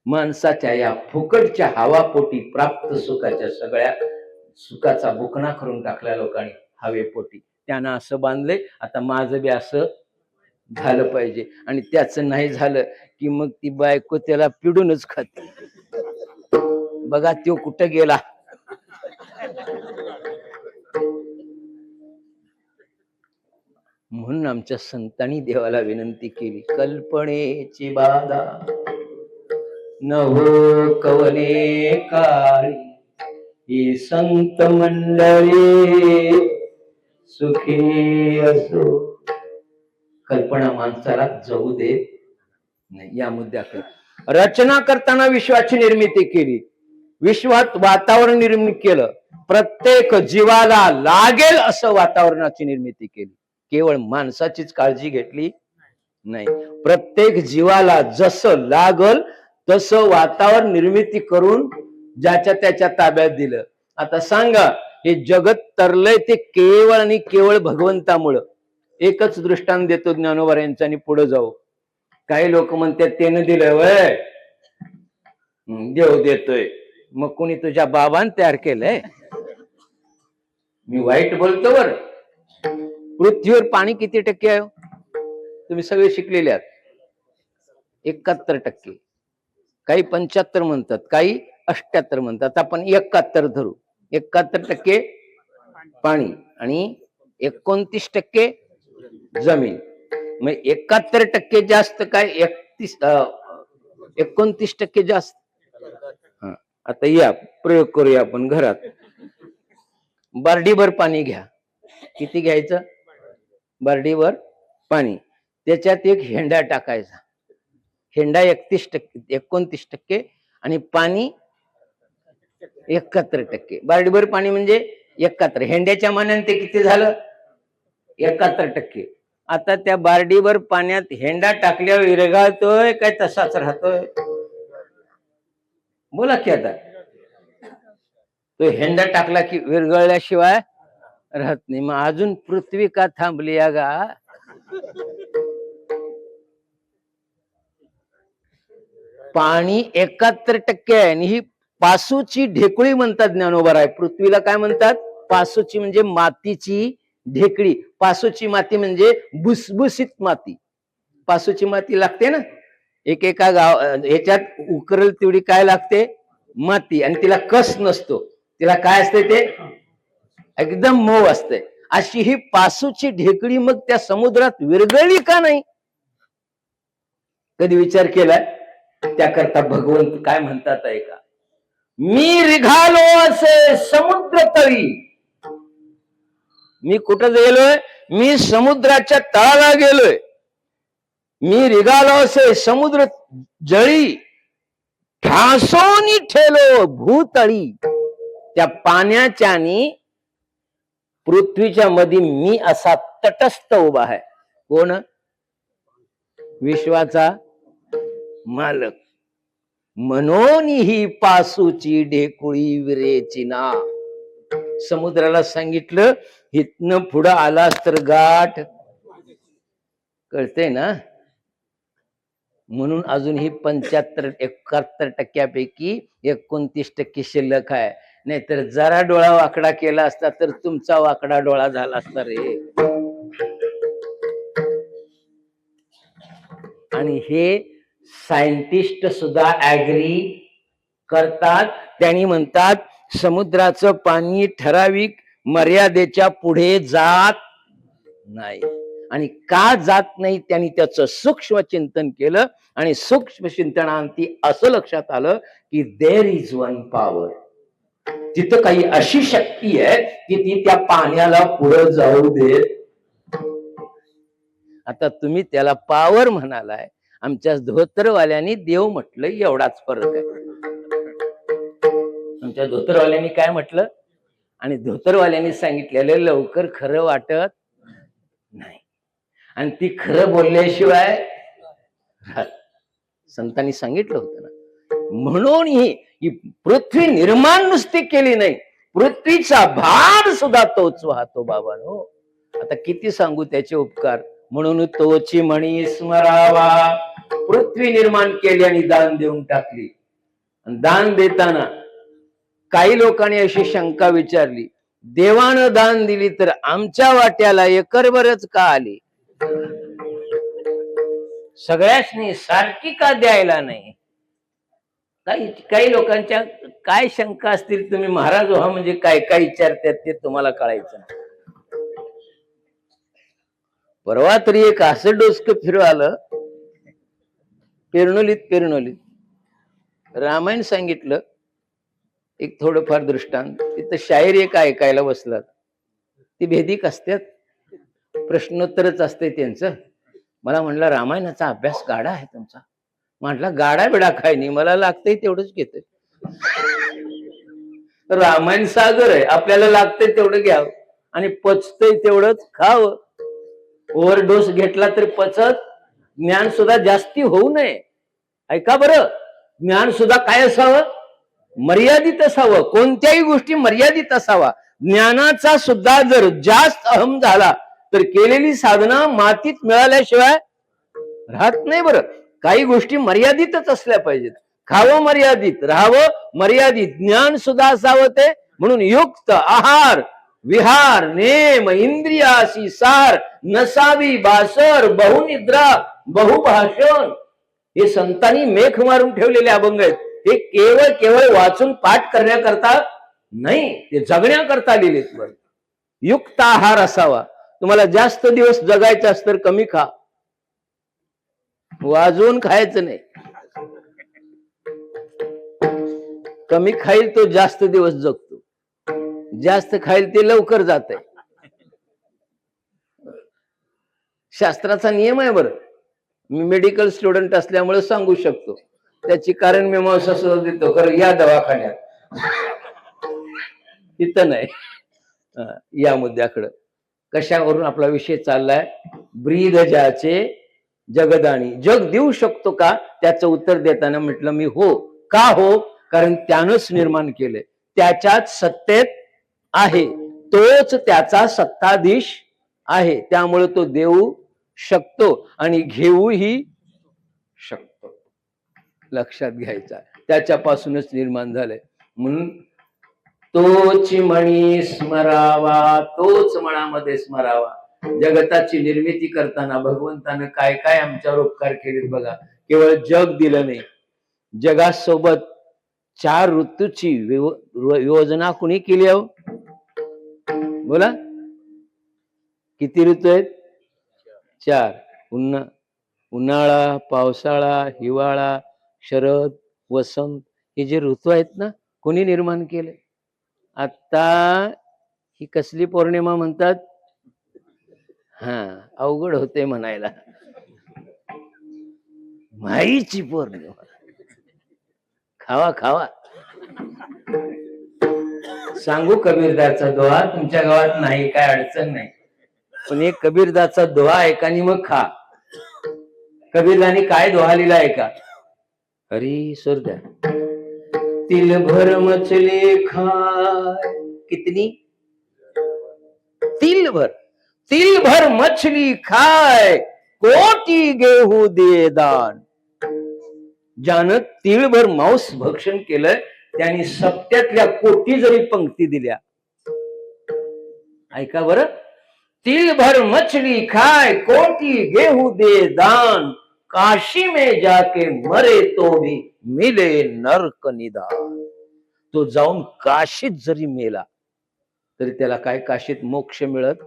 माणसाच्या या फुकटच्या हवापोटी प्राप्त सुखाच्या सगळ्या सुखाचा बुकणा करून टाकल्या लोकांनी हवेपोटी. त्यानं असं बांधलंय, आता माझं बी असं झालं पाहिजे. आणि त्याचं नाही झालं की मग ती बायको त्याला पिडूनच खाते. बघा तो कुठं गेला. म्हणून आमच्या संतांनी देवाला विनंती केली, कल्पनेची बाधा न हो कवने काळी, ही संत मंडळी सुखी असो. कल्पना माणसाला जाऊ देत नाही. या मुद्द्याकडे रचना करताना विश्वाची निर्मिती केली, विश्वात वातावरण निर्मित केलं, प्रत्येक जीवाला लागेल असं वातावरणाची निर्मिती केली. केवळ माणसाचीच काळजी घेतली नाही, प्रत्येक जीवाला जसं लागल तसं वातावरण निर्मिती करून ज्याच्या त्याच्या ताब्यात दिलं. आता सांगा, हे जगत तरलंय ते केवळ आणि केवळ भगवंतामुळं. एकच दृष्टांत देतो ज्ञानोबा यांचा आणि पुढे जाऊ. काही लोक म्हणतात त्यानं दिलंय, वय देव देतोय. मग कोणी तुझ्या बाबान तयार केलंय? मी वाईट बोलतो बर. पृथ्वीवर पाणी किती टक्के आहे? तुम्ही सगळे शिकलेले आहात. 71%. काही 75 म्हणतात, काही 78 म्हणतात. आपण 71 धरू. 71% पाणी आणि 29% जमीन. मग 71% जास्त काय 29% जास्त. आता या प्रयोग करूया आपण घरात. बार्डीभर पाणी घ्या. किती घ्यायचं? बार्डीभर पाणी. त्याच्यात एक हेंडा टाकायचा. हेंडा 29% आणि पाणी 71%. बार्डीभर पाणी म्हणजे 71. हेंड्याच्या मानाने ते किती झालं? 71%. आता त्या बार्डीभर पाण्यात हेंडा टाकल्यावर विरघळतोय काय तसाच राहतोय? बोला की. आता तो हेंडा टाकला की विरघळल्याशिवाय राहत नाही. मग अजून पृथ्वी का थांबली गा? पाणी 71% आहे आणि ही पासूची ढेकळी म्हणतात ज्ञानोबा. पृथ्वीला काय म्हणतात? पासूची म्हणजे मातीची ढेकळी. पासूची माती म्हणजे भुसभुशीत माती. पासूची माती लागते ना एकेका गाव ह्याच्यात उकरल तेवढी काय लागते? माती. आणि तिला कस नसतो. तिला काय असते? ते एकदम मऊ असते. अशी ही पासूची ढेकळी मग त्या समुद्रात विरघळली का नाही? कधी विचार केलाय? त्याकरता भगवंत काय म्हणतात ऐका, मी निघालो असे समुद्र तळी. मी कुठं गेलोय? मी समुद्राच्या तळाला गेलोय. मी निघालो असे समुद्र जळी, ठासोनी ठेलो भूतळी. त्या पाण्याच्या आणि पृथ्वीच्या मध्ये मी असा तटस्थ उभा आहे. कोण? विश्वाचा मालक. म्हणून ही पासूची ढेकुळी विरेची ना. समुद्राला सांगितलं इथनं पुढं आलास तर गाठ. कळते ना? म्हणून अजून ही 71% 29% शिल्लक आहे. नाहीतर जरा डोळा वाकडा केला असता तर तुमचा वाकडा डोळा झाला असता रे. आणि हे सायंटिस्ट सुद्धा ऍग्री करतात. त्यांनी म्हणतात समुद्राचं पाणी ठराविक मर्यादेच्या पुढे जात नाही. आणि का जात नाही त्यांनी त्याचं सूक्ष्म चिंतन केलं आणि सूक्ष्म चिंतनांती असं लक्षात आलं की देर इज वन पॉवर. तिथं काही अशी शक्ती आहे की ती त्या पाण्याला पुढे जाऊ देत. आता तुम्ही त्याला पॉवर म्हणालाय, आमच्या धोतरवाल्यांनी देव म्हटलं, एवढाच फरक आहे. आमच्या धोतरवाल्यांनी काय म्हटलं आणि धोतरवाल्यांनी सांगितलेलं लवकर खरं वाटत नाही. आणि ती खरं बोलल्याशिवाय संतांनी सांगितलं होतं ना. म्हणून ही पृथ्वी निर्माण नुसती केली नाही, पृथ्वीचा भार सुद्धा तोच वाहतो बाबांनो. आता किती सांगू त्याचे उपकार. म्हणून तोची म्हणी स्मरावा. पृथ्वी निर्माण केली आणि दान देऊन टाकली. दान देताना काही लोकांनी अशी शंका विचारली, देवानं दान दिली तर आमच्या वाट्याला एकरभरच का आली? सगळ्यासनी सारखी का द्यायला नाही? काही काही लोकांच्या काय शंका असतील, तुम्ही महाराज व्हा म्हणजे काय काय विचारतात ते तुम्हाला कळायचं नाही. परवा तरी एक असं डोसकं फिरवालं, पेरणोलीत रामायण सांगितलं, एक थोडंफार दृष्टांत, तिथं शाहीर एक ऐकायला बसलात. ती भेदिक असतात, प्रश्नोत्तरच असते त्यांचं. मला म्हणला रामायणाचा अभ्यास गाडा आहे तुमचा. म्हटलं गाडा बिडा काय नाही, मला लागतंय तेवढंच घेतोय. रामायण सागर आहे, आपल्याला लागतंय तेवढं घ्यावं आणि पचतंय तेवढंच खावं. ओव्हरडोस घेतला तरी पचत, ज्ञान सुद्धा जास्ती होऊ नये. ऐका बरं, ज्ञान सुद्धा काय असावं? मर्यादित असावं. कोणत्याही गोष्टी मर्यादित असावा. ज्ञानाचा सुद्धा जर जास्त अहम झाला तर केलेली साधना मातीत मिळाल्याशिवाय राहत नाही. बरं, काही गोष्टी मर्यादितच असल्या पाहिजेत. खावं मर्यादित, राहावं मर्यादित, ज्ञान सुद्धा असावं ते. म्हणून युक्त आहार विहार नेम इंद्रियासी सार नसावी बासर बहुनिद्रा बहुभाषण, हे संतांनी मेख मारून ठेवलेले अभंग आहेत. हे केवळ वाचून पाठ करण्याकरता नाही, ते जगण्याकरता लिहिलेत. बरं, युक्त आहार असावा. तुम्हाला जास्त दिवस जगायचं असतं तर कमी खा, वाजवून खायचं नाही. कमी खाईल तो जास्त दिवस जगतो, जास्त खाईल ते लवकर जात आहे. शास्त्राचा नियम आहे. बरं, मी मेडिकल स्टुडंट असल्यामुळे सांगू शकतो, त्याची कारण मीमांसा सुद्धा देतो. खरं या दवाखान्यात इथं नाही. या मुद्द्याकडं कशावरून आपला विषय चाललाय? ब्रीद ज्याचे जगदाणी, जग देऊ शकतो का? त्याचं उत्तर देताना म्हटलं मी हो. का हो? कारण त्यानंच निर्माण केलंय, त्याच्याच सत्तेत आहे, तोच त्याचा सत्ताधीश आहे. त्यामुळे तो देऊ शकतो आणि घेऊही शकतो. लक्षात घ्यायचा, त्याच्यापासूनच निर्माण झालंय. म्हणून तोच मणी स्मरावा, तोच मनामध्ये स्मरावा. जगताची निर्मिती करताना भगवंतानं काय काय आमच्यावर उपकार केलेत बघा. केवळ जग दिलं नाही, जगासोबत 4 ऋतूची योजना कुणी केली हो? बोला, किती ऋतू आहेत? 4. उन्हाळा, पावसाळा, हिवाळा, शरद, वसंत, हे जे ऋतू आहेत ना, कोणी निर्माण केले? आता ही कसली पौर्णिमा म्हणतात? अवघड होते म्हणायला. माईची पौर्णिमा. खावा खावा. सांगू कबीरदाचा दोहा? तुमच्या गावात नाही, काय अडचण नाही, पण एक कबीरदाचा दोहा ऐका आणि मग खा. कबीरदानी काय दोहा लिहिला ऐका. हरी सर द्या. तिल भर मछली खाय, कितनी? तिल भर मछली खाय, कोटी गेहू दे दान. ज्यानं तिळभर मांस भक्षण केलं त्यांनी सप्त्यातल्या कोटी जरी पंक्ती दिल्या. ऐका बरं, तिळभर मछली खाय, कोटी गेहू दे दान, काशी में जाके मरे तो भी मिले नरक निदान. तो जाऊन काशीत जरी मेला तरी त्याला काय काशीत मोक्ष मिळत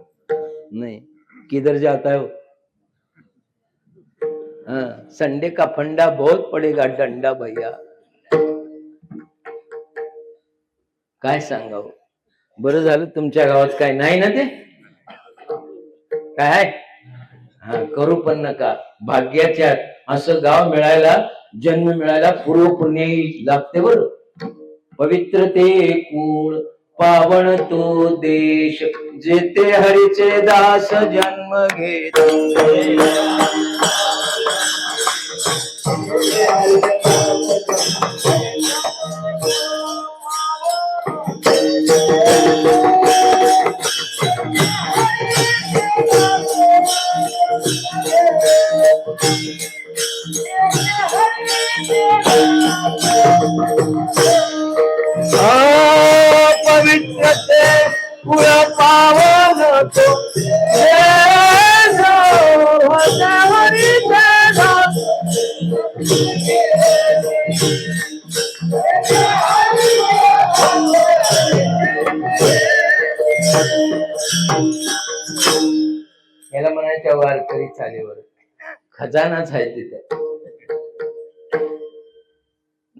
नाही. किधर जाता है? संडे का फंडा बहुत पडेगा डंडा भैया. काय सांगावं. बरं झालं तुमच्या गावात काय नाही ना ते. काय करू पण नका. भाग्याच्या असं गाव मिळायला, जन्म मिळायला पूर्व पुण्य लागते. बरं, पवित्र ते कुळ, पावन तो देश, जेते हरीचे दास जन्म घेत. पवित्र ते कुळ पावन तो याला म्हणायच्या वारकरी चालीवर खजानाच आहे तिथे.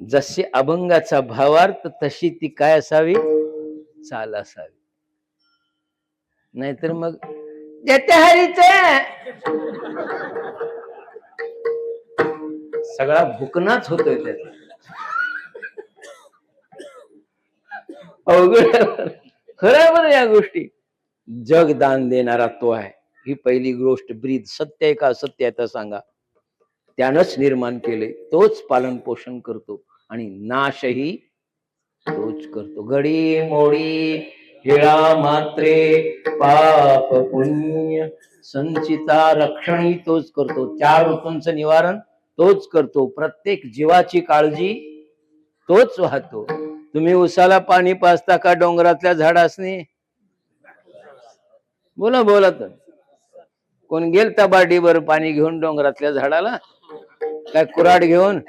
जशी अभंगाचा भावार्थ तशी ती काय असावी, चाल असावी. नाहीतर मग जेते हरीचे सगळा भुकनाच होतोय त्याचा. अवघड खरं बरं या गोष्टी. जग दान देणारा तो आहे, ही पहिली गोष्ट. ब्रीद सत्य आहे का असत्य आहे तर सांगा. त्यानंच निर्माण केले, तोच पालन पोषण करतो आणि नाशही तोच करतो. घडी मोडी हिळा मात्रे पाप पुण्य संचिता रक्षणही तोच करतो. 4 ऋतूंचं निवारण तोच करतो. प्रत्येक जीवाची काळजी तोच वाहतो. तुम्ही उसाला पाणी पाजता का डोंगरातल्या झाडासनी? बोला बोला. तर कोण गेलता बार्डीवर पाणी घेऊन डोंगरातल्या झाडाला? काय कुऱ्हाड घेऊन?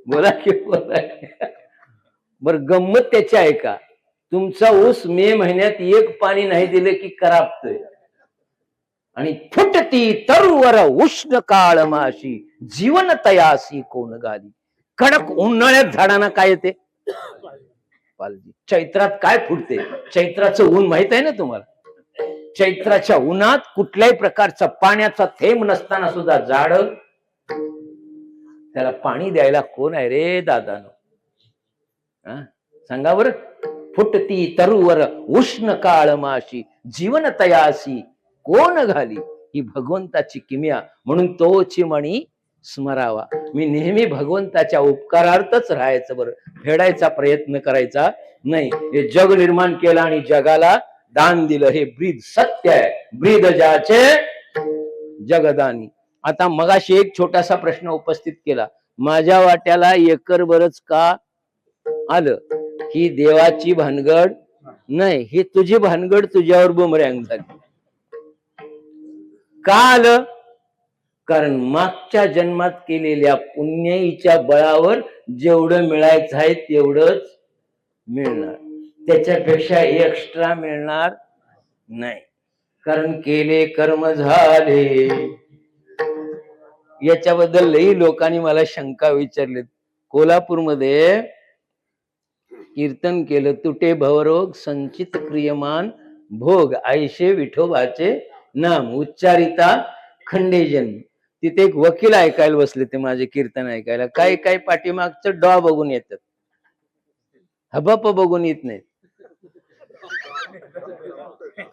बोला की बोला. बर गंमत त्याची आहे का? तुमचा ऊस मे महिन्यात एक पाणी नाही दिले की करापतोय. आणि फुटती तरुवर उष्ण काळ माशी जीवन तयासी कोण गाली. कडक उन्हाळ्यात झाडांना काय येते? पालजी. चैत्रात काय फुटते? चैत्राचं ऊन माहित आहे ना तुम्हाला. चैत्राच्या उन्हात कुठल्याही प्रकारचा पाण्याचा थेंब नसताना सुद्धा झाड, त्याला पाणी द्यायला कोण आहे रे दादानो? सांगा बर. फुटती तरुवर उष्ण काळ माशी जीवन तयासी कोण घाली. ही भगवंताची किमया. म्हणून तोची म्हणी स्मरावा. मी नेहमी भगवंताच्या उपकारार्थच राहायचं बरं, फेडायचा प्रयत्न करायचा नाही. हे जग निर्माण केलं आणि जगाला दान दिलं, हे ब्रीद सत्य आहे. ब्रीद ज्याचे जगदानी. आता मगाशी एक छोटासा प्रश्न उपस्थित केला, माझ्या वाट्याला एकर बरच का आलं? ही देवाची भानगड नाही, ही तुझी भानगड तुझ्यावर बुमरँग झाली. का आलं? कारण मागच्या जन्मात केलेल्या पुण्याईच्या बळावर जेवढं मिळायचं आहे तेवढंच मिळणार, त्याच्यापेक्षा एक्स्ट्रा मिळणार नाही. कारण केले कर्म झाले. याच्याबद्दल लई लोकांनी मला शंका विचारली. कोल्हापूरमध्ये कीर्तन केलं, तुटे भवरोग संचित क्रियमान भोग आयशे विठोबाचे नाम उच्चारिता खंडे जन्म. तिथे एक वकील ऐकायला बसले, ते माझे कीर्तन ऐकायला. काही काही पाठीमागचं डॉ बघून येतात, हबप बघून येत नाहीत.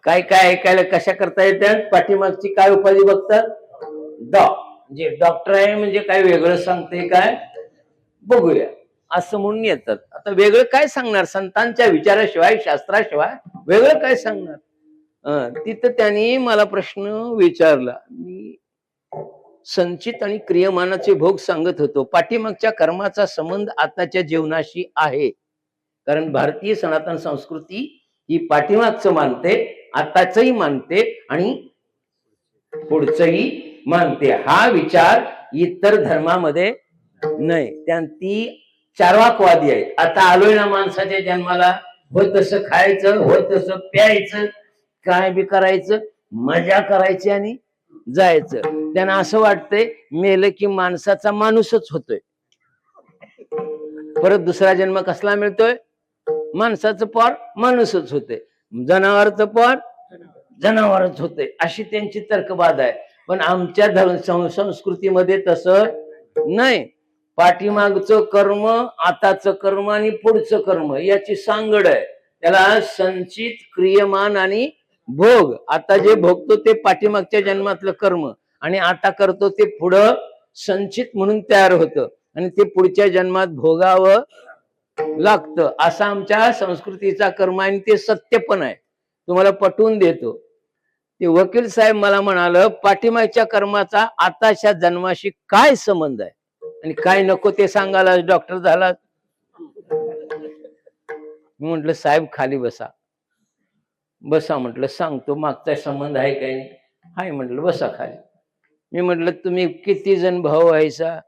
काय काय ऐकायला कशा करता येतात? पाठीमागची काय उपाधी बघतात? डॉ म्हणजे डॉक्टर आहे म्हणजे काय वेगळं सांगते काय बघूया असं म्हणून येतात. आता वेगळं काय सांगणार? संतांच्या विचाराशिवाय शास्त्राशिवाय वेगळं काय सांगणार? तिथं त्यांनी मला प्रश्न विचारला. मी संचित आणि क्रियमानाचे भोग सांगत होतो. पाठीमागच्या कर्माचा संबंध आताच्या जीवनाशी आहे. कारण भारतीय सनातन संस्कृती ही पाठीमागचं मानते, आताचंही मानते आणि पुढचंही मानते. हा विचार इतर धर्मामध्ये नाही. ती चार्वाकवादी आहेत. आता आलोय ना माणसाच्या जन्माला, हो तसं खायचं, हो तसं प्यायचं, काय बी करायचं, मजा करायची आणि जायचं. त्यांना असं वाटतंय मेलं की माणसाचा माणूसच होतोय, परत दुसरा जन्म कसला मिळतोय? माणसाचं पोर माणूसच होते, जनावरचं पोर जनावरच होते, अशी त्यांची तर्कवाद आहे. पण आमच्या संस्कृतीमध्ये तसं नाही. पाठीमागचं कर्म, आताचं कर्म आणि पुढचं कर्म याची सांगड आहे. त्याला संचित क्रियमान आणि भोग. आता जे भोगतो ते पाठीमागच्या जन्मातलं कर्म, आणि आता करतो ते पुढं संचित म्हणून तयार होतं, आणि ते पुढच्या जन्मात भोगावं लागतं. असा आमच्या संस्कृतीचा कर्म आहे, आणि ते सत्य पण आहे. तुम्हाला पटवून देतो. ते वकील साहेब मला म्हणाल, पाठीमागच्या कर्माचा आताच्या जन्माशी काय संबंध आहे आणि काय नको ते सांगायला डॉक्टर झाला. मी म्हटलं साहेब खाली बसा. बसा म्हटलं, सांगतो मागचा संबंध आहे काही नाही. हाय म्हटलं, बसा खाली. मी म्हटलं तुम्ही किती जण भाऊ व्हायचा?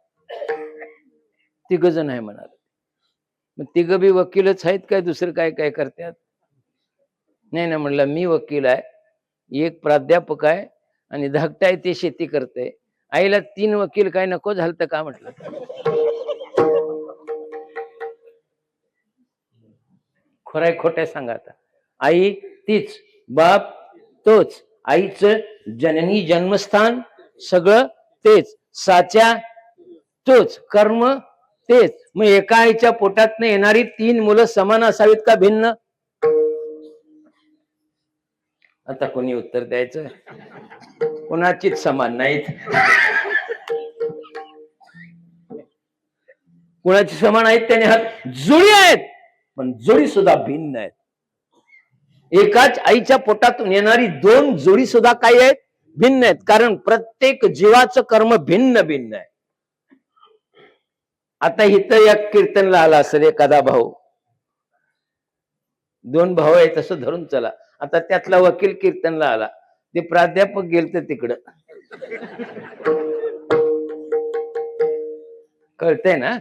3 जण आहे म्हणाल. मग 3 बी वकीलच आहेत काय, दुसरं काय काय करतात? नाही ना म्हणलं, मी वकील आहे, एक प्राध्यापक आहे आणि धाकटा आहे ते शेती करते. आईला 3 वकील काय नको झालं का म्हटलं. खरंय खोट्या सांगा आता. आई तीच, बाप तोच, आईचं जननी जन्मस्थान सगळं तेच, साच्या तोच, कर्म तेच. मग एका आईच्या पोटातनं येणारी 3 मुलं समान असावीत का भिन्न? आता कोणी उत्तर द्यायचं? कोणाचीच समान नाहीत. कोणाची समान आहेत त्याने हात जोडी आहेत, पण जोडी सुद्धा भिन्न आहेत. एकाच आईच्या पोटातून येणारी 2 जोडी सुद्धा काय आहेत? भिन्न आहेत. कारण प्रत्येक जीवाचं कर्म भिन्न भिन्न आहे. आता इथं एक कीर्तनला आला असेल एखादा भाऊ, 2 भाऊ आहेत असं धरून चला. आता त्यातला वकील कीर्तनला आला, ते प्राध्यापक गेलते तिकडं. कळतंय ना?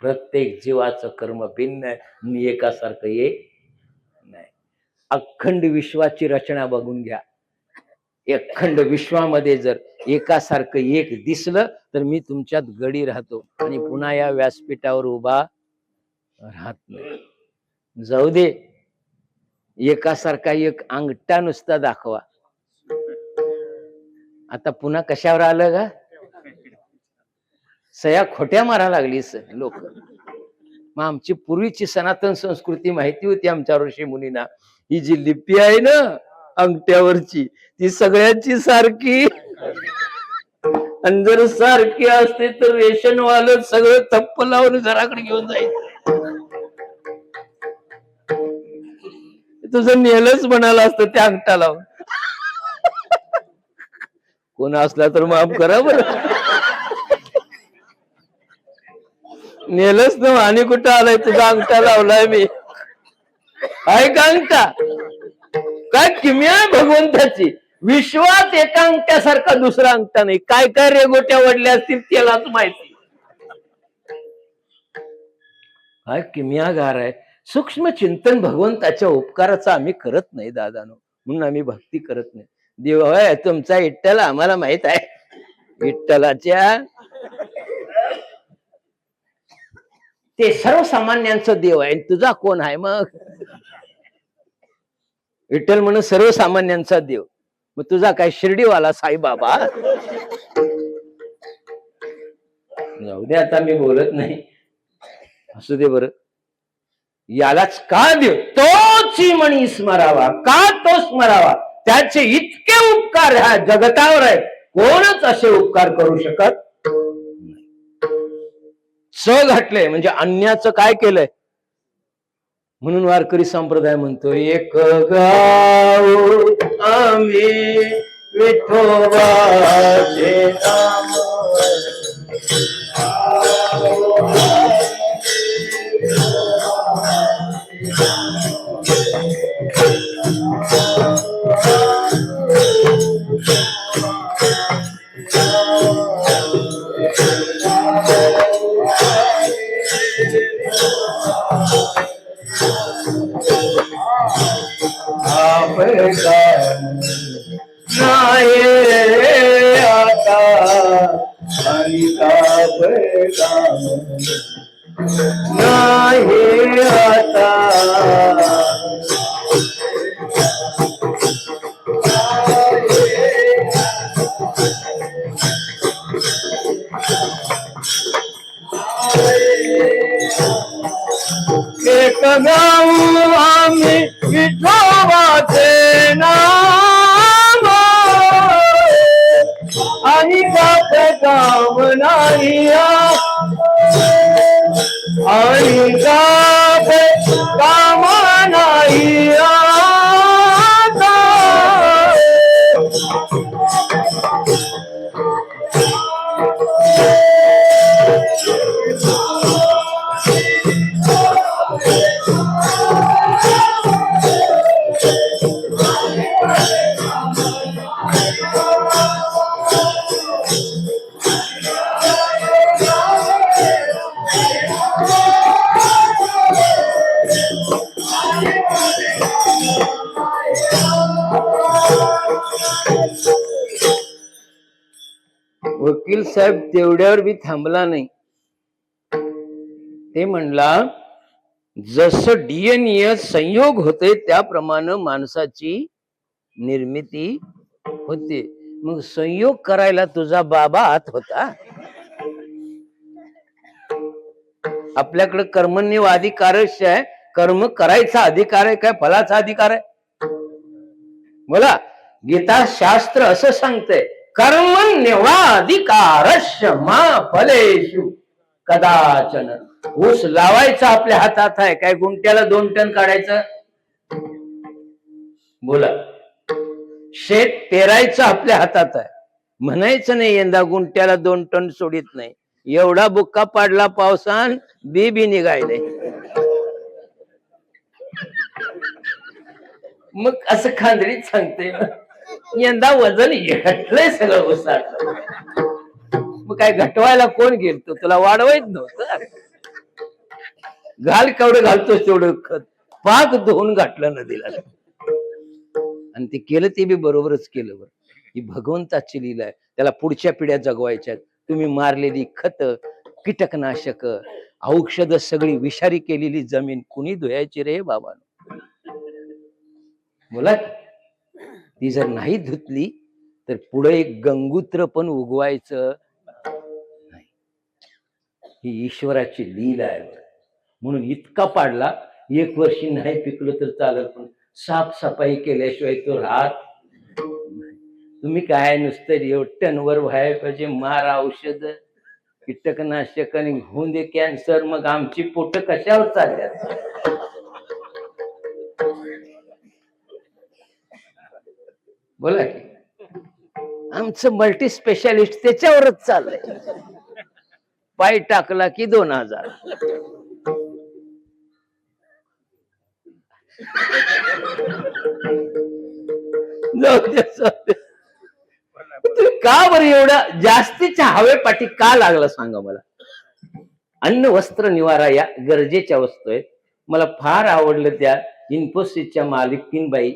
प्रत्येक जीवाचं कर्म भिन्न आहे, मी एकासारखं एक नाही. अखंड विश्वाची रचना बघून घ्या. अखंड विश्वामध्ये जर एकासारखं एक दिसलं तर मी तुमच्यात गडी राहतो आणि पुन्हा या व्यासपीठावर उभा राहत नाही. जाऊ दे, एकासारखा एक अंगठा नुसता दाखवा. आता पुन्हा कशावर आलं का? सया खोट्या मारा लागलीस लोक. मग आमची पूर्वीची सनातन संस्कृती माहिती होती आमच्या ऋषी मुनींना. ही जी लिपी आहे ना अंगठ्यावरची, ती सगळ्यांची सारखी. आणि जर सारखी असते तर रेशनवालं सगळं थप्प लावून घराकडे घेऊन जाईल. तुझं नेलच म्हणाला असतं त्या अंगठा लावून. कोण असला तर माफ करा बरं. नेलच ना, आणि कुठं आलाय तुझा अंगठा लावलाय मी. आहे का अंगठा? काय किमया आहे भगवंताची. विश्वात एका अंगठ्यासारखा दुसरा अंगठा नाही. काय काय रेगोट्या वडल्या असतील त्यालाच माहिती. काय किमयागार आहे. सूक्ष्म चिंतन भगवंताच्या उपकाराचं आम्ही करत नाही दादानो, म्हणून आम्ही भक्ती करत नाही. देव होय तुमचा विठ्ठल आम्हाला माहित आहे. विठ्ठलाच्या ते सर्वसामान्यांचं देव आहे. तुझा कोण आहे मग? विठ्ठल म्हणून सर्वसामान्यांचा देव. मग तुझा काय शिर्डीवाला साईबाबा? जाऊ दे आता, मी बोलत नाही. असू दे बरं. यालाच का देव तोच म्हणी स्मरावा. का तो स्मरावा? त्याचे इतके उपकार ह्या जगतावर आहेत, कोणच असे उपकार करू शकत. च घातले म्हणजे अन्याचं काय केलंय. म्हणून वारकरी संप्रदाय म्हणतो, एक गाव आम्ही विठोबाचे नाम. नाही आता आणि नाही आता. एक गाव आम्ही विठोबाचे नाम आणि बाप गाव नाही आणि बाप काम नाही आता. वकील साहेब तेवढ्यावर बी थांबला नाही. ते म्हणला जसं डीएनए संयोग होते त्याप्रमाणे माणसाची निर्मिती होते. मग संयोग करायला तुझा बाबा आत होता. आपल्याकडे कर्मण्यवाधिकारच आहे. कर्म करायचा अधिकार आहे काय फलाचा अधिकार आहे? बोला. गीता शास्त्र असं सांगतंय कर्मण्यवाधिकारस्य मा फलेषु कदाचन. ऊस लावायचा आपल्या हातात आहे काय गुंट्याला 2 टन काढायचं? बोला. शेत पेरायचं आपल्या हातात आहे. म्हणायचं नाही यंदा गुंट्याला 2 टन सोडित नाही. एवढा बुक्का पाडला पावसान बी निघायले. मग असं खांदरीत सांगते यंदा वजन घटलंय सगळं ऊसाचं. मग काय घटवायला कोण गेलतो? तुला वाढवायच नव्हतं. घाल केवढं घालतोस तेवढं खत. पाक धुवून घातलं नदीला. आणि ते केलं ते बी बरोबरच केलं. बरं ही भगवंताची लीला आहे. त्याला पुढच्या पिढ्या जगवायच्या. तुम्ही मारलेली खत, कीटकनाशक, औषध सगळी विषारी केलेली जमीन कुणी धुयायची रे बाबा? बोला. ती जर नाही धुतली तर पुढे एक गंगूत्र पण उगवायचं नाही. ही ईश्वराची लीला आहे. म्हणून इतका पाडला. 1 वर्षी नाही पिकलं तर चालेल पण साफसफाई केल्याशिवाय तो राहत. तुम्ही काय नुसतं टनवर व्हायला पाहिजे. मार औषध कीटकनाशक आणि होऊन दे कॅन्सर. मग आमची पोट कशावर चालल्यात? बोला की. आमचं मल्टी स्पेशालिस्ट त्याच्यावरच चाललंय. पाय टाकला की 2000. का बरं एवढा जास्तीच्या हवेपाठी का लागला सांगा मला? अन्न वस्त्र निवारा या गरजेच्या वस्तू आहेत. मला फार आवडलं त्या इन्फोसिसच्या मालकीनबाई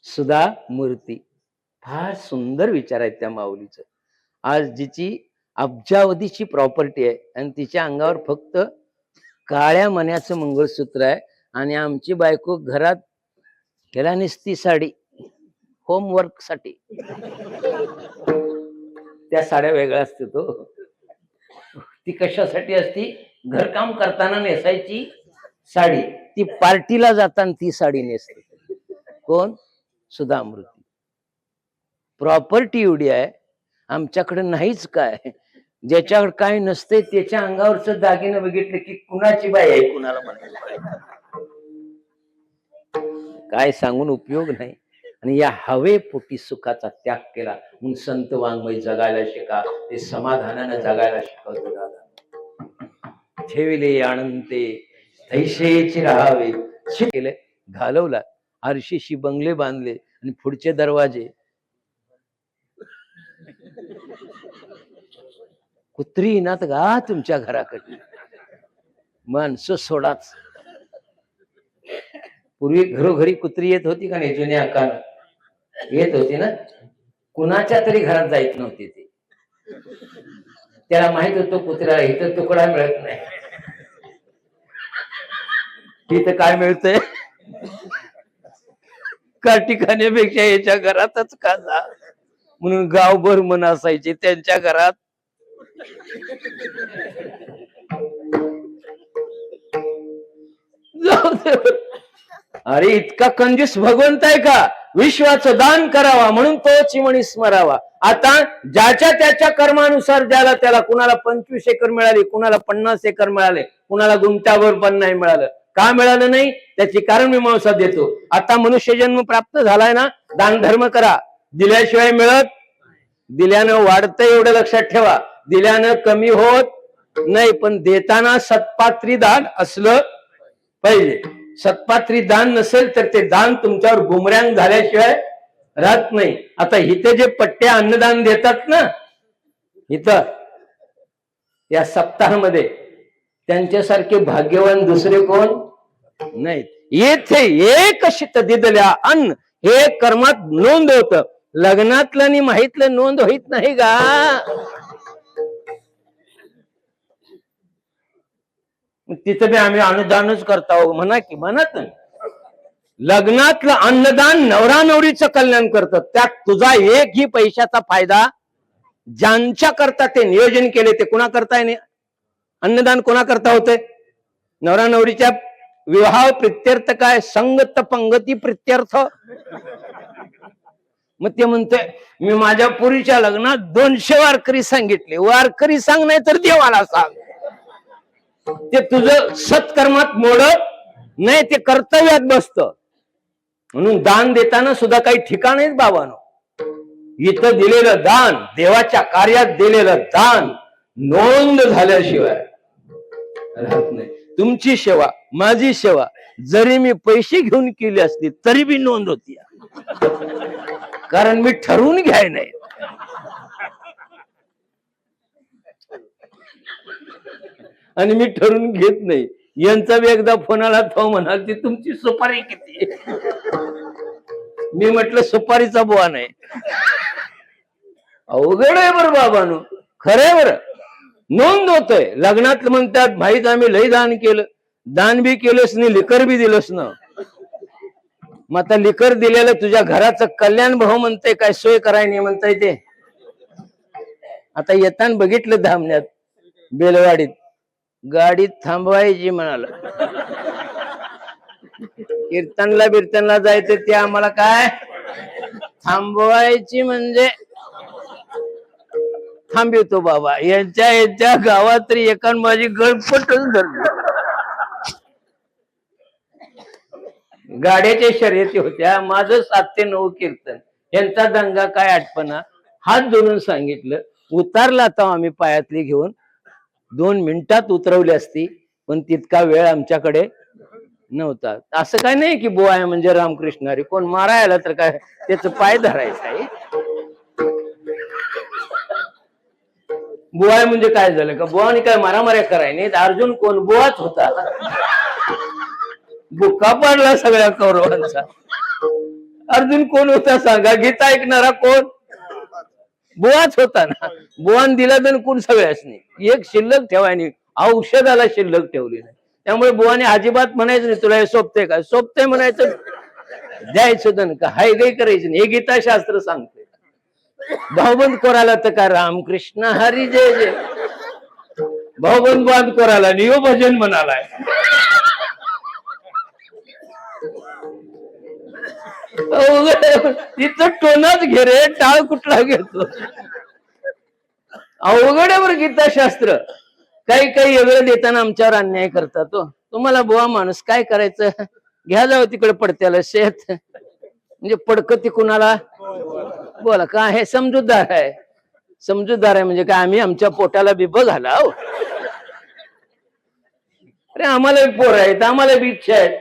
सुधा मूर्ती. फार सुंदर विचार आहेत त्या माऊलीचं. आज जिची अब्जावधीची प्रॉपर्टी आहे आणि तिच्या अंगावर फक्त काळ्या मण्याचं मंगळसूत्र आहे आणि आमची बायको घरात गेला नसती साडी होमवर्क साठी. त्या साड्या वेगळ्या असते तो. ती कशासाठी असती? घरकाम करताना नेसायची साडी. ती पार्टीला जाताना ती साडी नेसते. कोण? सुधा मूर्ती. प्रॉपर्टी एवढी आहे आमच्याकडे नाहीच. काय ज्याच्याकडे काय नसते त्याच्या अंगावरच दागिनं बघितलं की कुणाची बाई आहे कुणाला म्हणायचं. काय सांगून उपयोग नाही. आणि या हवेपोटी सुखाचा त्याग केला म्हणून संत वाङ्मय जगायला शिका. ते समाधानानं जगायला शिकवतो. दादा ठेविले आनंते तैसेची राहावे केले. घालवला. आरशीशी बंगले बांधले आणि पुढचे दरवाजे. कुत्री येणार का तुमच्या घराकडे? माणसं सोडाच. पूर्वी घरोघरी कुत्री येत होती का नाही? जुन्या काळात येत होती ना. कुणाच्या तरी घरात जायत नव्हती ती. त्याला माहित होतं कुत्र्याला इथं तुकडा मिळत नाही. तिथं काय मिळतंय? काठी खाण्यापेक्षा याच्या घरातच का जा. म्हणून गावभर मन असायचे त्यांच्या घरात. अरे इतका कंजूस भगवंत आहे का? विश्वाचं दान करावा म्हणून तो चिमणी स्मरावा. आता ज्याच्या त्याच्या कर्मानुसार ज्याला त्याला, कुणाला 25 एकर मिळाली, कुणाला 50 एकर मिळाले, कुणाला गुंठावर पण नाही मिळालं. का मिळालं नाही त्याची कारण मी मावसा देतो. आता मनुष्य जन्म प्राप्त झालाय ना, दान धर्म करा. दिल्याशिवाय मिळत. दिल्यानं वाढतं एवढं लक्षात ठेवा. दिल्यानं कमी होत नाही. पण देताना सत्पात्री दान असलं पाहिजे. सत्पात्री दान नसेल तर ते दान तुमच्यावर बुमरँग झाल्याशिवाय राहत नाही. आता इथे जे पट्टे अन्नदान देतात ना, इथं या सप्ताहामध्ये, त्यांच्यासारखे भाग्यवान दुसरे कोण नाहीत. येथे एक शीत दिदल्या अन्न हे कर्मात नोंद होत. लग्नातलं आणि माहितलं नोंद होत नाही का? तिथं बी आम्ही अनुदानच करतो म्हणा की, म्हणत लग्नातलं अन्नदान नवरा नवरीचं कल्याण करतं. त्यात तुझा एकही पैशाचा फायदा, ज्यांच्या करता ते नियोजन केले ते कुणा करताय नाही. अन्नदान कोणा करता होते? नवरा नवरीच्या विवाह प्रित्यर्थ काय? संगत पंगती प्रित्यर्थ. मग ते म्हणते मी माझ्या पुरीच्या लग्नात 200 वारकरी सांगितले. वारकरी सांग नाही तर देवाला सांग. ते तुझं सत्कर्मात मोडत नाही, ते कर्तव्यात बसत. म्हणून दान देताना सुद्धा काही ठिकाण आहेत बाबांनो. इथं दिलेलं दान, देवाच्या कार्यात दिलेलं दान नोंद झाल्याशिवाय राहत नाही. तुमची सेवा, माझी सेवा जरी मी पैसे घेऊन केली असली तरी बी नोंद होती, कारण मी ठरवून घ्याय नाही. आणि मी ठरवून घेत नाही. यांचा बी एकदा फोन आला, तो म्हणाल ती तुमची सुपारी किती? मी म्हटलं सुपारीचा बुवा नाही. अवघड आहे बरं बाबांनो, खरंय बरं. नोंद होतोय. लग्नात म्हणतात भाईच आम्ही लई दान केलं. दान बी केलंच नाही, लिकर बी दिलंच ना. मग आता लिकर दिलेलं तुझ्या घराचं कल्याण भाऊ म्हणते काय सोय कराय नाही म्हणताय ते. आता येताना बघितलं धामण्यात बेलवाडीत गाडीत थांबवायची म्हणाला. कीर्तनला बिर्तनला जायचं ते आम्हाला काय थांबवायची म्हणजे थांबवतो बाबा. यांच्या गावात तरी एकान माझी गळपटच धरली. गाड्याच्या शर्यती होत्या. माझं 7 ते 9 कीर्तन. यांचा दंगा काय आठपणा. हात जोडून सांगितलं. उतारला आता आम्ही पायातली घेऊन. 2 मिनिटात उतरवली असती, पण तितका वेळ आमच्याकडे नव्हता. असं काय नाही की बुवा आहे म्हणजे रामकृष्ण हरी, कोण मारायला तर काय त्याच पाय धरायचं आहे. बुवा म्हणजे काय झालं का? बुवाने काय मारामाऱ्या कराय नाही. अर्जुन कोण? बुवाच होता. बुक्का पडला सगळ्या कौरवांचा. अर्जुन कोण होता सांगा? गीता ऐकणारा कोण? बुवाच होता ना. बुवान दिला तर कोण सगळ्यासनी. एक शिल्लक ठेवायनी, औषधाला शिल्लक ठेवली नाही. त्यामुळे बुवाने अजिबात म्हणायचं नाही तुला हे सोपते का? सोपते म्हणायचं, द्यायचं दन का हाय गाय करायचं नाही. हे गीताशास्त्र सांगते. भाऊबंद कोराला तर का रामकृष्ण हरी जय जय. भाऊबंद बांध कोराला नियो भजन म्हणालाय. तिथं टोनाच घे रे, टाळ कुठला घेतो. अवघड आहे बरं गीताशास्त्र. काही काही वेगळं देताना आमच्यावर अन्याय करतात. तुम्हाला बुवा माणूस काय करायचं, घ्या जावं तिकडे पडत्याला शेत. म्हणजे पडकं कुणाला बोला काय आहे? समजूतदार आहे. समजूतदार आहे म्हणजे काय आम्ही आमच्या पोटाला बिब घाला. अरे आम्हाला पोर आहेत, आम्हाला बी इच्छा आहेत.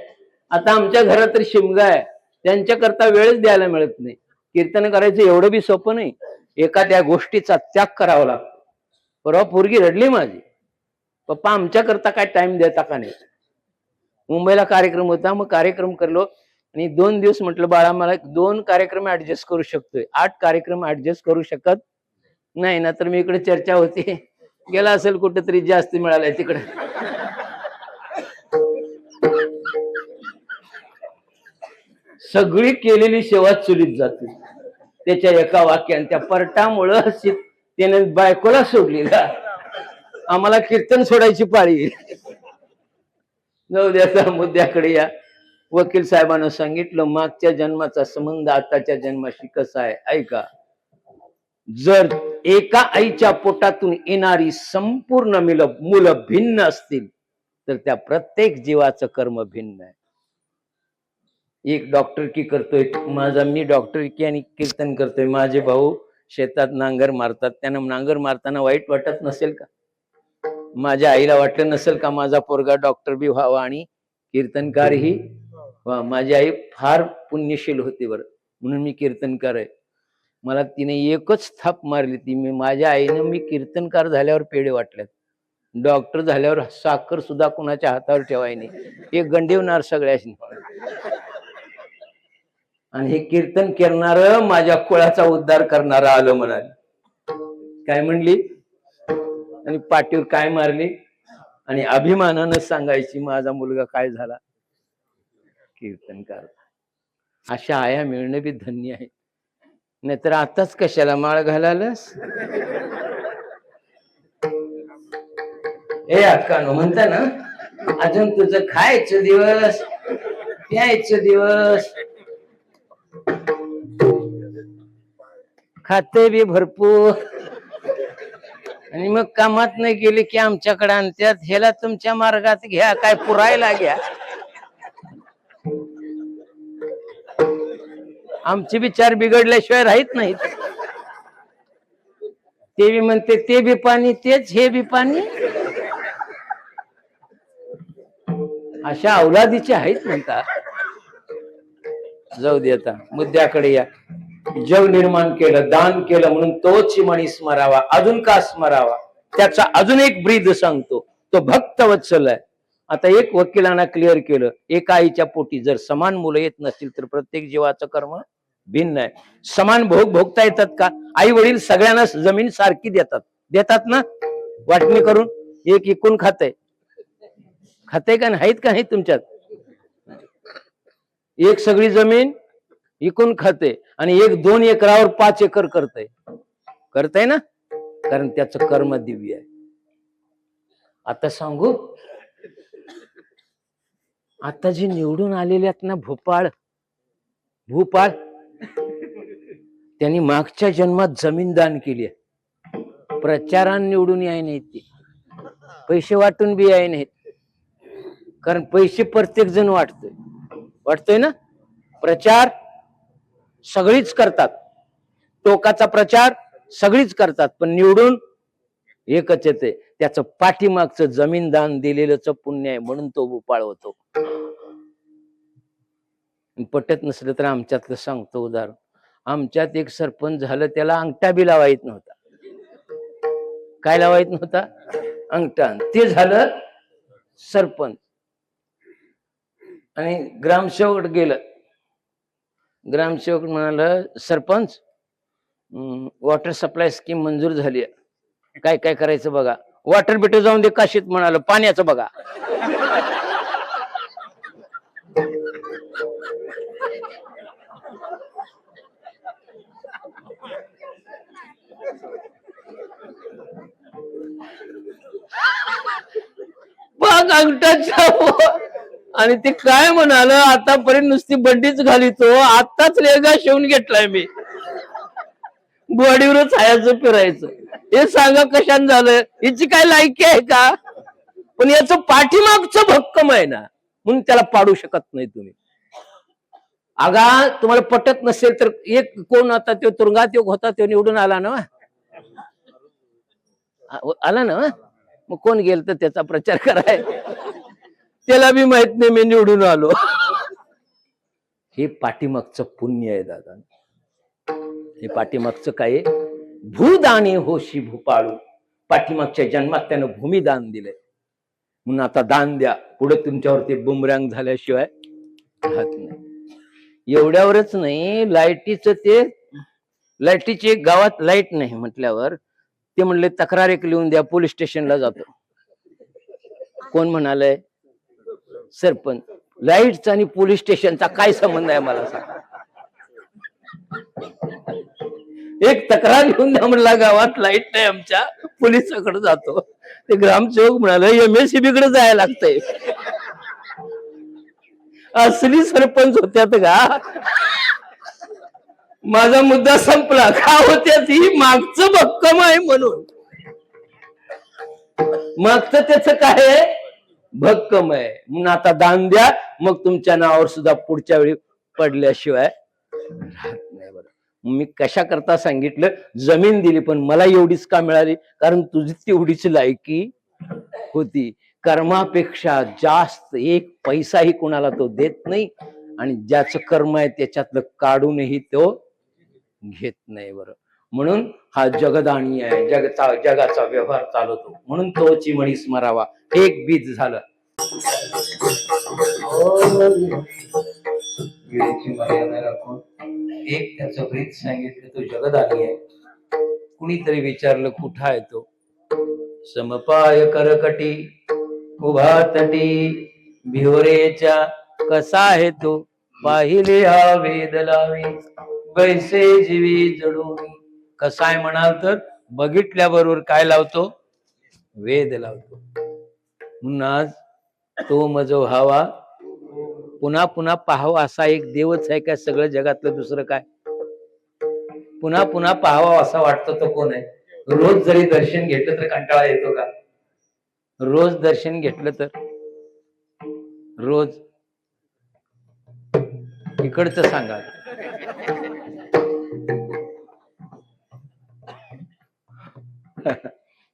आता आमच्या घरात तर शिमगा आहे, त्यांच्या करता वेळच द्यायला मिळत नाही. कीर्तन करायचं एवढं बी सोपं नाही. एखाद्या गोष्टीचा त्याग करावा लागतो. परवा पोरगी रडली माझी, पप्पा आमच्या करता काय टाइम देता का नाही. मुंबईला कार्यक्रम होता, मग कार्यक्रम करलो आणि 2 दिवस म्हटलं बाळा मला 2 कार्यक्रम ऍडजस्ट करू शकतोय, 8 कार्यक्रम ऍडजस्ट करू शकत नाही ना. तर मी इकडे चर्चा होती, गेला असेल कुठेतरी जास्त मिळालाय तिकडे. सगळी केलेली सेवा चुलीत जाते त्याच्या एका वाक्याने. त्या परटामुळं त्याने बायकोला सोडली ना. आम्हाला कीर्तन सोडायची पाळी. जाऊ द्या, मुद्द्याकडे या. वकील साहेबांना सांगितलं मागच्या जन्माचा संबंध आताच्या जन्माशी कसा आहे ऐका. जर एका आईच्या पोटातून येणारी संपूर्ण मुलं भिन्न असतील तर त्या प्रत्येक जीवाचं कर्म भिन्न आहे. एक डॉक्टर की करतोय माझा, मी डॉक्टर की आणि कीर्तन करतोय. माझे भाऊ शेतात नांगर मारतात, त्यांना नांगर मारताना वाईट वाटत नसेल का? माझ्या आईला वाटलं नसेल का माझा पोरगा डॉक्टर बी व्हावा आणि कीर्तनकार ही माझी आई फार पुण्यशील होती बरं, म्हणून मी कीर्तनकार आहे. मला तिने एकच थाप मारली ती, मी माझ्या आईनं मी कीर्तनकार झाल्यावर पेढे वाटल्यात, डॉक्टर झाल्यावर साखर सुद्धा कुणाच्या हातावर ठेवाय नाही, हे गंडीवणार सगळ्याशी. आणि हे कीर्तन करणार माझ्या कुळाचा उद्धार करणार आलं म्हणाली. काय म्हणली आणि पाठीवर काय मारली आणि अभिमानानं सांगायची माझा मुलगा काय झाला, कीर्तनकार. अशा आया मिळणं बी धन्य आहे. नाहीतर आताच कशाला माळ घालालस. ए अक्कानो म्हणता ना, अजून तुझं खायचं दिवस प्यायचं दिवस, खाते बी भरपूर आणि मग कामात नाही गेले की आमच्याकडे आणत्यात, ह्याला तुमच्या मार्गात घ्या, काय पुरायला घ्या. आमचे विचार बिघडल्याशिवाय राहत नाहीत. ते बी म्हणते ते बी पाणी तेच हे बी पाणी. अशा अवलादीचे आहेत म्हणता. जाऊ दे, आता मुद्द्याकडे या. जग निर्माण केलं, दान केलं म्हणून तोच म्हणी स्मरावा. अजून का स्मरावा, त्याचा अजून एक ब्रीद सांगतो. तो भक्त वत्सल आहे. आता एक वकिलांना क्लिअर केलं, एका आईच्या पोटी जर समान मुलं येत नसतील तर प्रत्येक जीवाचं कर्म भिन्न आहे. समान भोग भोगता येतात का? आई वडील सगळ्यांना जमीन सारखी देतात ना वाटणी करून. एक इकून खातंय का नाहीत का नाही तुमच्यात? एक सगळी जमीन इकून खाते आणि एक 2 एकरावर 5 एकर करतय ना, कारण त्याचं कर्म दिव्य आहे. आता सांगू, आता जी निवडून आलेले आहेत ना भूपाळ त्यांनी मागच्या जन्मात जमीन दान केली आहे. प्रचारान निवडून याय नाहीत, ते पैसे वाटून बी याय नाहीत, कारण पैसे प्रत्येक जण वाटतोय ना. प्रचार सगळीच करतात, टोकाचा प्रचार सगळीच करतात, पण निवडून एकच येते. त्याचं पाठीमागचं जमीन दान दिलेलं पुण्य आहे, म्हणून तो भूपाळ होतो. पटत नसलं तर आमच्यातलं सांगतो उदाहरण. आमच्यात एक सरपंच झालं, त्याला अंगठा बी लावायत नव्हता. काय लावायत नव्हता? अंगठा. ते झालं सरपंच. आणि ग्रामसेवक गेलं. ग्रामसेवक म्हणाला, सरपंच वॉटर सप्लाय स्कीम मंजूर झाली आहे, काय काय करायचं बघा. वॉटर बिटर जाऊन दे काशीत म्हणाल, पाण्याचं बघा. बघ अंगठाच्या. आणि ते काय म्हणाल, आतापर्यंत नुसती बंडीच घालितो, आताच लेगा शिवून घेतलाय मी, बॉडीवरच हायाचं फिरायचं. हे सांगा कशाने झालं, याची काय लायकी आहे का? पण याचं पाठीमागचं भक्कम आहे ना, म्हणून त्याला पाडू शकत नाही तुम्ही. आगा तुम्हाला पटत नसेल तर एक कोण आता तो तुरुंगात योग होता, तो निवडून आला ना, मग कोण गेल तर त्याचा प्रचार कराय, त्याला बी माहित नाही मी निवडून आलो. हे पाठीमागचं पुण्य आहे दादा. हे पाठीमागचं काय? भूदाने होशी भूपाळू. पाठीमागच्या जन्मात त्यानं भूमिदान दिलंय, म्हणून आता दान द्या. पुढे तुमच्यावरती बुमरँग झाल्याशिवाय राहत नाही. एवढ्यावरच नाही, लाईटीची गावात लाईट नाही म्हटल्यावर ते म्हणले तक्रार एक लिहून द्या, पोलीस स्टेशनला जातो. कोण म्हणालय? सरपंच. लाईटचा आणि पोलीस स्टेशनचा काय संबंध आहे मला सांग. एक तक्रार लिहून द्या म्हणला, गावात लाईट नाही आमच्या, पोलिसाकडे जातो. ते ग्रामसेवक म्हणाले MSCB कडे जायला लागतंय. असली सरपंच होत्यात का? माझा मुद्दा संपला. का होत्यात? ही मागचं भक्कम आहे म्हणून. मागचं त्याच काय आहे? भक्कम आहे म्हणून आता दान द्या, मग तुमच्या नावावर सुद्धा पुढच्या वेळी पडल्याशिवाय राहत नाही. बरं, मी कशा करता सांगितलं, जमीन दिली पण मला एवढीच का मिळाली? कारण तुझी तेवढीच लायकी होती. कर्मापेक्षा जास्त एक पैसाही कुणाला तो देत नाही, आणि ज्याचं कर्म आहे त्याच्यातलं काढूनही तो घेत नाही. बरं, म्हणून हा जगदाणी आहे, जगाचा व्यवहार चालवतो. म्हणून तोची म्हणी स्मरावा. एक बीज झालं. वेळेची मर्यादा राखून एक त्याचं ब्रीज सांगितलं, तो जगदाणी आहे. कुणीतरी विचारलं कुठं आहे तो? समपाय करकटी उभा तटी भिवरेच्या कसा आहे तो? पाहिले हा वेद लावी बैसे जीवी जडून. कसाय म्हणाल तर बघितल्याबरोबर काय लावतो? वेद लावतो. म्हणून आज तो मज व्हावा पुन्हा पुन्हा पाहावा असा एक देवच आहे का सगळं जगातलं दुसरं काय? पुन्हा पुन्हा पाहावा असा वाटतो तो कोण आहे? रोज जरी दर्शन घेतलं तर कंटाळा येतो का? रोज दर्शन घेतलं तर रोज इकडचं सांगा.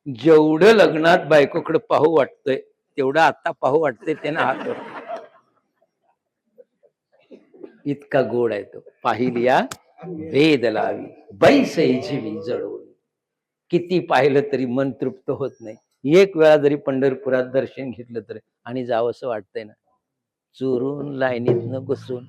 जेवढं लग्नात बायकोकडे पाहू वाटतंय तेवढं आता पाहू वाटतंय त्यांना हात वर. इतका गोड आहे तो. पाहिलिया वेद लावी बैसे जीवी जडून. किती पाहिलं तरी मन तृप्त होत नाही. एक वेळा जरी पंढरपुरात दर्शन घेतलं तर आणि जावं असं वाटतंय ना. चोरून लाईनीत न घुसून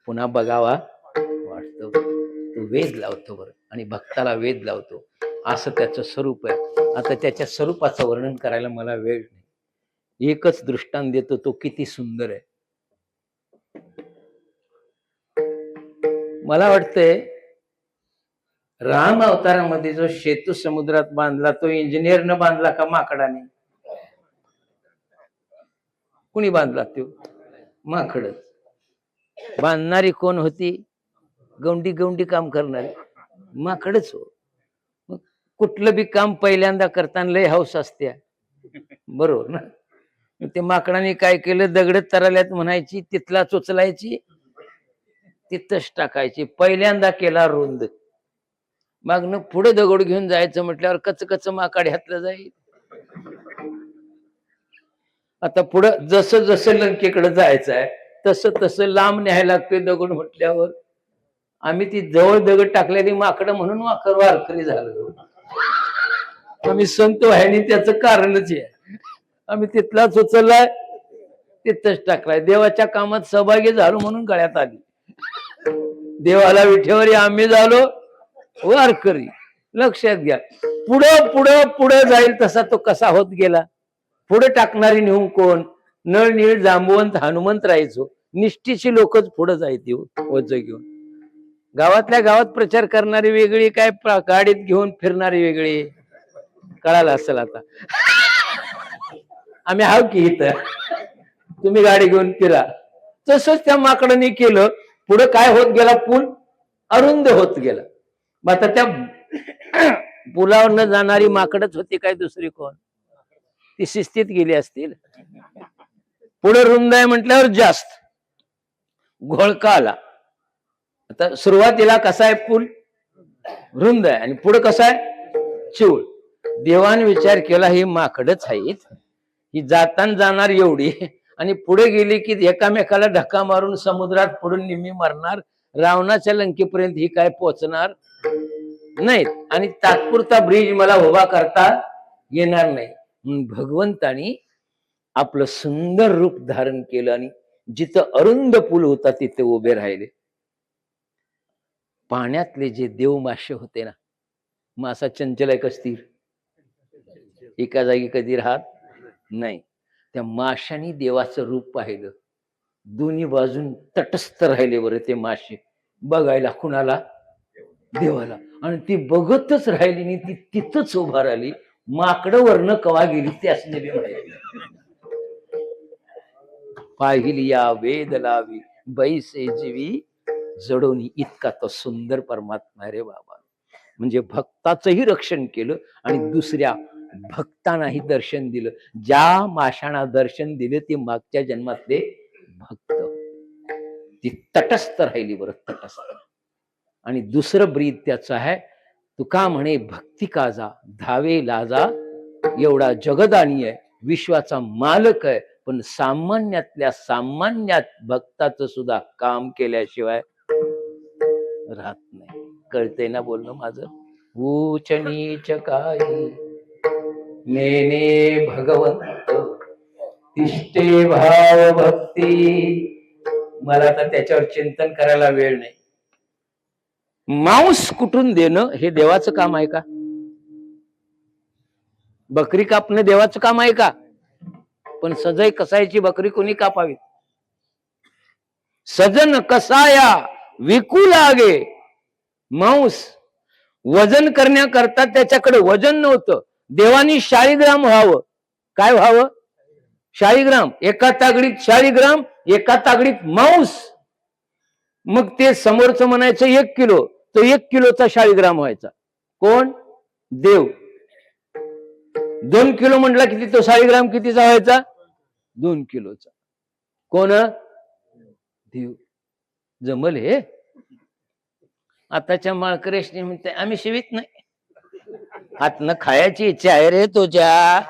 पुन्हा बघावा वाटतो. तो वेद लावतो बरं, आणि भक्ताला वेद लावतो. असं त्याचं स्वरूप आहे. आता त्याच्या स्वरूपाचं वर्णन करायला मला वेळ नाही. एकच दृष्टांत देतो, तो किती सुंदर आहे. मला वाटतंय राम अवतारामध्ये जो सेतू समुद्रात बांधला तो इंजिनियरनं बांधला का माकडाने? कुणी बांधला? तो माकडच. बांधणारी कोण होती? गौंडी गौंडी काम करणारी माकडच हो. मग कुठलं बी काम पहिल्यांदा करताना लय हौस असते, बरोबर ना? ते माकडाने काय केलं? दगड तरल्यात म्हणायची, तिथला चोचलायची, तिथंच टाकायची. पहिल्यांदा केला रुंद, मग न पुढे दगड घेऊन जायचं म्हटल्यावर कच कच माकड ह्यातलं जाईल. आता पुढं जसं जसं लंकेकडे जायचं आहे तसं तसं लांब न्यायला लागतोय दगड म्हटल्यावर. आम्ही ती जवळ दगड टाकलेली माकडं म्हणून वारकरी झालो. आम्ही संत व्हायनी त्याचं कारणच आहे. आम्ही तिथलाच उचललाय, तिथंच टाकलाय. देवाच्या कामात सहभागी झालो म्हणून गळ्यात आली. देवाला विठेवरी आम्ही झालो वारकरी. लक्षात घ्या. पुढं पुढं पुढं जाईल तसा तो कसा होत गेला. पुढे टाकणारी नेऊन कोण? नळ नीळ जांबवंत हनुमंत राहायचो. निष्ठीची लोकच पुढे जायची ओझ घेऊन. गावातल्या गावात प्रचार करणारी वेगळी, काय गाडीत घेऊन फिरणारी वेगळी. कळालं असेल आता. आम्ही हाव की इथं, तुम्ही गाडी घेऊन फिरा. तसंच त्या माकडाने केलं. पुढे काय होत गेला? पूल अरुंद होत गेला. मग आता त्या पुलावर न जाणारी माकडच होती काय दुसरी कोण? ती शिस्तीत गेली असतील. पुढे रुंद आहे म्हटल्यावर जास्त घोळका आला. आता सुरुवातीला कसा आहे? पूल रुंद आहे आणि पुढे कसा आहे? चिवळ. देवाने विचार केला ही माकडच आहेत, ही जाताना जाणार एवढी आणि पुढे गेली की एकामेकाला धक्का मारून समुद्रात पडून निम्मी मरणार. रावणाच्या लंकेपर्यंत ही काय पोचणार नाहीत, आणि तात्पुरता ब्रिज मला उभा करता येणार नाही. भगवंतानी आपलं सुंदर रूप धारण केलं आणि जिथं अरुंद पूल होता तिथे उभे राहिले. पाण्यातले जे देव मासे होते ना, मासा चंचल आहे का स्थिर? एका जागी कधी राहत नाही. त्या माशांनी देवाचं रूप पाहिलं. दोन्ही बाजून तटस्थ राहिले बरं ते मासे बघायला. कुणाला? देवाला. आणि ती बघतच राहिली आणि ती तिथंच उभा राहिली. माकडं वर्ण कवा गेली ते असणे बी माहिती. पाहिलिया वेद लावी बैसे जीवी जडोनी. इतका तो सुंदर परमात्मा रे बाबा. म्हणजे भक्ताचंही रक्षण केलं आणि दुसऱ्या भक्तांनाही दर्शन दिलं. ज्या माशांना दर्शन दिले ते मागच्या जन्मातले भक्त. ती तटस्थ राहिली बरं, तटस्थ. आणि दुसरं ब्रीद त्याचं आहे. तुका म्हणे भक्ती काजा धावे लाजा एवढा जगदानी आहे. विश्वाचा मालक आहे, पण सामान्यातल्या सामान्यात भक्ताचं सुद्धा काम केल्याशिवाय राहत नाही. कळतंय ना बोलणं माझं? ऊच नीच काही नेने भगवंत तिष्ठे भाव भक्ती. मला तर त्याच्यावर चिंतन करायला वेळ नाही. मांस कुठून देणं हे देवाचं काम आहे का? बकरी कापणं देवाचं काम आहे का? पण सजय कसायची बकरी कोणी कापावी? सजन कसाया विकू लागे. मांस वजन करण्याकरता त्याच्याकडे वजन नव्हतं. देवानी शाळीग्राम व्हावं. काय व्हावं? शाळीग्राम. एका तागडीत शाळीग्राम, एका तागडीत मांस. मग ते समोरचं म्हणायचं 1 किलो, तो 1 किलोचा शाळीग्राम व्हायचा. कोण? देव. 2 किलो म्हटला किती, तो शाळीग्राम कितीचा व्हायचा? 2 किलोचा. कोण? देव. जमल हे? आताच्या माळकरेशनी म्हणते आम्ही शिवित नाही. हातनं खायची इच्छा आहे रे तुझ्या.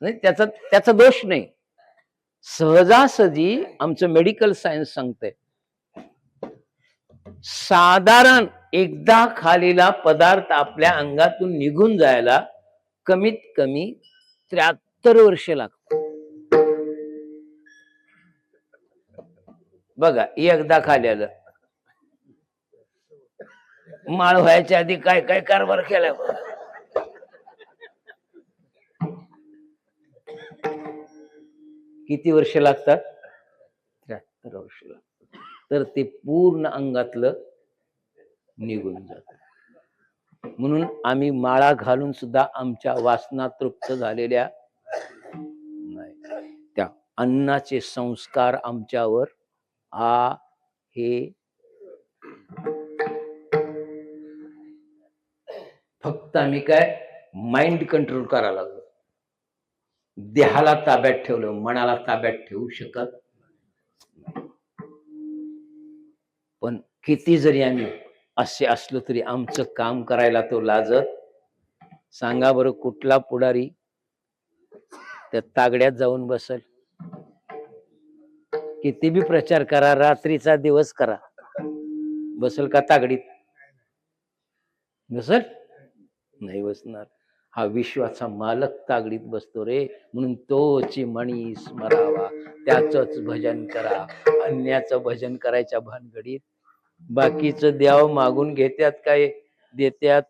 नाही, त्याचा दोष नाही. सहजासहजी आमचं मेडिकल सायन्स सांगतंय, साधारण एकदा खालेला पदार्थ आपल्या अंगातून निघून जायला कमीत कमी 73 वर्ष लागतात. बघा, एकदा खाल्याला माळ व्हायच्या आधी काय काय कारभार केलाय बघा. किती वर्ष लागतात? 73 वर्ष लागतात. तर ते पूर्ण अंगातलं निघून जात. म्हणून आम्ही माळा घालून सुद्धा आमच्या वासना तृप्त झालेल्या नाही. त्या अन्नाचे संस्कार आमच्यावर आहे. फक्त आम्ही काय माइंड कंट्रोल करायला लागलो. देहाला ताब्यात ठेवलं, मनाला ताब्यात ठेवू शकत. पण किती जरी आम्ही असे असलो तरी आमचं काम करायला तो लाजत. सांगा बरं, कुठला पुढारी त्या तागड्यात जाऊन बसल? किती बी प्रचार करा, रात्रीचा दिवस करा, बसल का तागडीत? बसल? नाही बसणार. हा विश्वाचा मालक तागडीत बसतो रे. म्हणून तोची मणी स्मरावा, त्याचंच भजन करा. अन्याचं भजन करायच्या भानगडीत बाकीचं द्याव मागून घेत्यात काय देत्यात?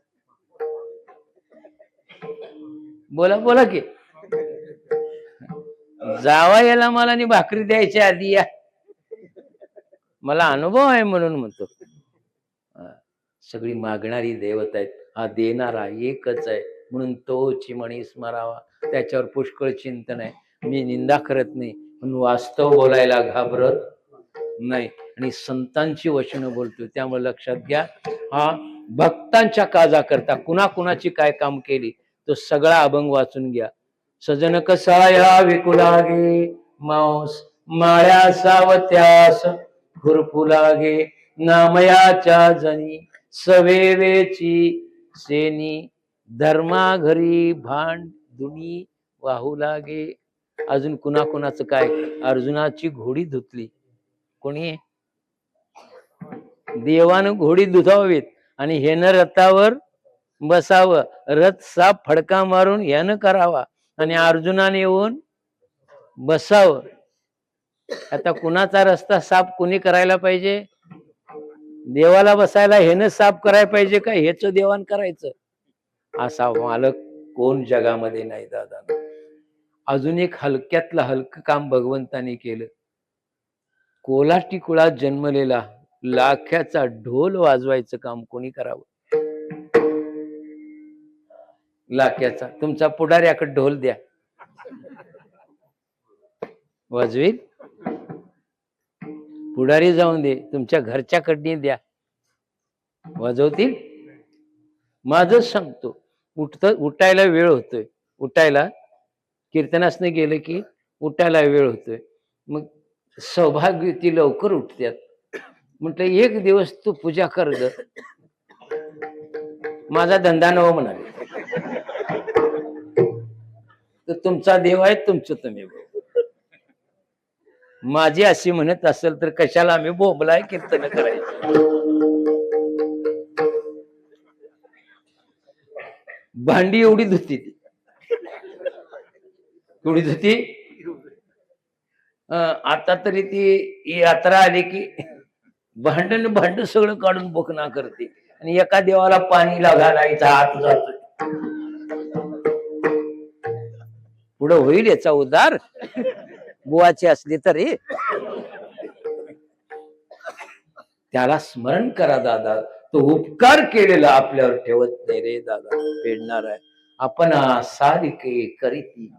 बोला बोला की. जावा याला मला आणि भाकरी द्यायच्या आधी या. मला अनुभव आहे म्हणून म्हणतो. सगळी मागणारी देवत आहेत, हा देणारा एकच आहे. म्हणून तोची मणी स्मरावा, त्याच्यावर पुष्कळ चिंतन आहे. मी निंदा करत नाही, पण वास्तव बोलायला घाबरत नाही. आणि संतांची वचनं बोलतो, त्यामुळे लक्षात घ्या, हा भक्तांच्या काजा करता कुणाकुणाची काय काम केली तो सगळा अभंग वाचून घ्या. सजन कसाया विकुलागे, मांस माळ्या सावत्यास खुरपू लागे. नामयाच्या जनी सवेवेची सेनी, धर्मा घरी भांड दुनी वाहू लागे. अजून कुणाकुणाचं काय? अर्जुनाची घोडी धुतली. कोणी? देवानं घोडी धुतावीत आणि हेनं रथावर बसावं. रथ साप फडका मारून यानं करावा आणि अर्जुनाने येऊन बसावं. आता कुणाचा रस्ता साफ कुणी करायला पाहिजे? देवाला बसायला हेनं साफ करायला पाहिजे का हेच देवान करायचं? असा मालक कोण जगामध्ये नाही दादा. अजून एक हलक्यातलं हलकं काम भगवंतानी केलं. कोल्हाटी कुळात जन्मलेला लाख्याचा ढोल वाजवायचं काम कोणी करावं? लाख्याचा. तुमचा पुढाऱ्याकडे ढोल द्या, वाजवील. पुढारी जाऊन दे, तुमच्या घरच्याकडनी द्या, वाजवतील. माझच सांगतो, उठायला वेळ होतोय, उठायला कीर्तनासने गेलं की उठायला वेळ होतोय. मग सौभाग्यवती लवकर उठत्यात. म्हटलं एक दिवस तू पूजा कर ग. माझा धंदा नव म्हणाले. तर तुमचा देव आहे, तुमचं तुम्ही बघा. माझी अशी म्हणत असेल तर कशाला आम्ही बोंबलाय कीर्तन करायचं. भांडी एवढी धुती ती, एवढी धुती. आता तरी ती यात्रा आली की भांड सगळं काढून बोकना करते आणि एका देवाला पाणी घालायचा हात जातो. पुढं होईल याचा उद्धार, बुवाची असली तरी. त्याला स्मरण करा दादा, तो उपकार केलेला आपल्यावर ठेवत नाही रे दादा, फेडणार आहे. आपण सारिके करीती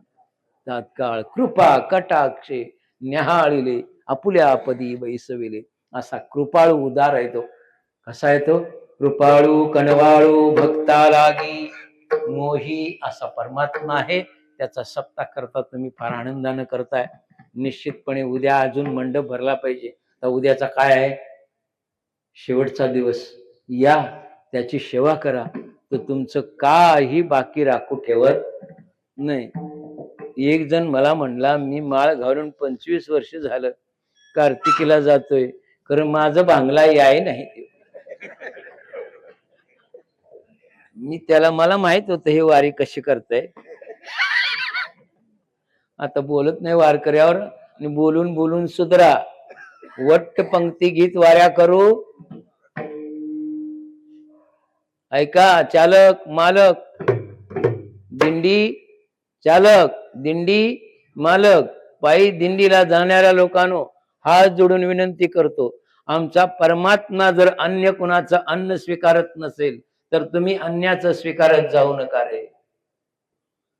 तात्काळ कृपा कटाक्षे न्याहाळिले आपुल्या पदी बैसविले. असा कृपाळू उदार आहे तो. कसा आहे तो? कृपाळू कनवाळू भक्ता लागी मोही असा परमात्मा आहे. त्याचा सप्ताह करता तुम्ही फार आनंदानं करताय. निश्चितपणे उद्या अजून मंडप भरला पाहिजे. तर उद्याचा काय आहे? शेवटचा दिवस. या त्याची सेवा करा, तर तुमचं काही बाकी राखू ठेवत नाही. एक जण मला म्हणला, मी माळ घालून 25 वर्ष झालं, कार्तिकीला जातोय, कारण माझं बांगला याय नाही. मी त्याला, मला माहित होतं हे वारी कशी करताय. आता बोलत नाही वारकऱ्यावर, आणि बोलून बोलून सुधरा. वट्ट पंक्ती गीत वाऱ्या करू. ऐका, चालक मालक दिंडी, चालक दिंडी मालक, पायी दिंडीला जाणाऱ्या लोकांनो हात जोडून विनंती करतो, आमचा परमात्मा जर अन्य कुणाचं अन्न स्वीकारत नसेल तर तुम्ही अन्याचं स्वीकारत जाऊ नका रे.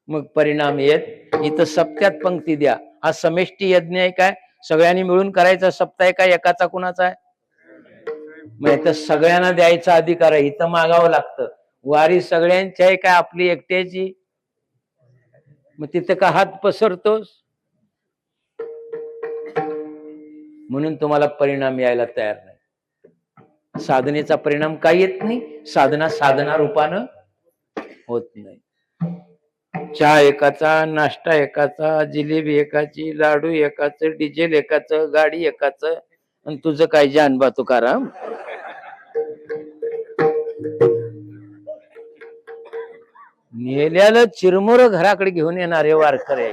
मग परिणाम येत. इथं सप्त्यात पंक्ती द्या. हा समेष्टी यज्ञ आहे काय? सगळ्यांनी मिळून करायचा सप्ताह आहे काय? एकाचा कुणाचा आहे? मग इथं सगळ्यांना द्यायचा अधिकार आहे. इथं मागावं लागतं. वारी सगळ्यांची आहे काय आपली एकट्याची? मग तिथं का हात पसरतोस? म्हणून तुम्हाला परिणाम यायला तयार नाही. साधनेचा परिणाम काय येत नाही. साधना साधना रूपानं होत नाही. चहा एकाचा, नाश्ता एकाचा, जिलेबी एकाची, लाडू एकाचं, डिझेल एकाचं, गाडी एकाचं, आणि तुझं काय जानबा तुकाराम. नेल्याला चिरमुर घराकडे घेऊन येणारे वारकरी.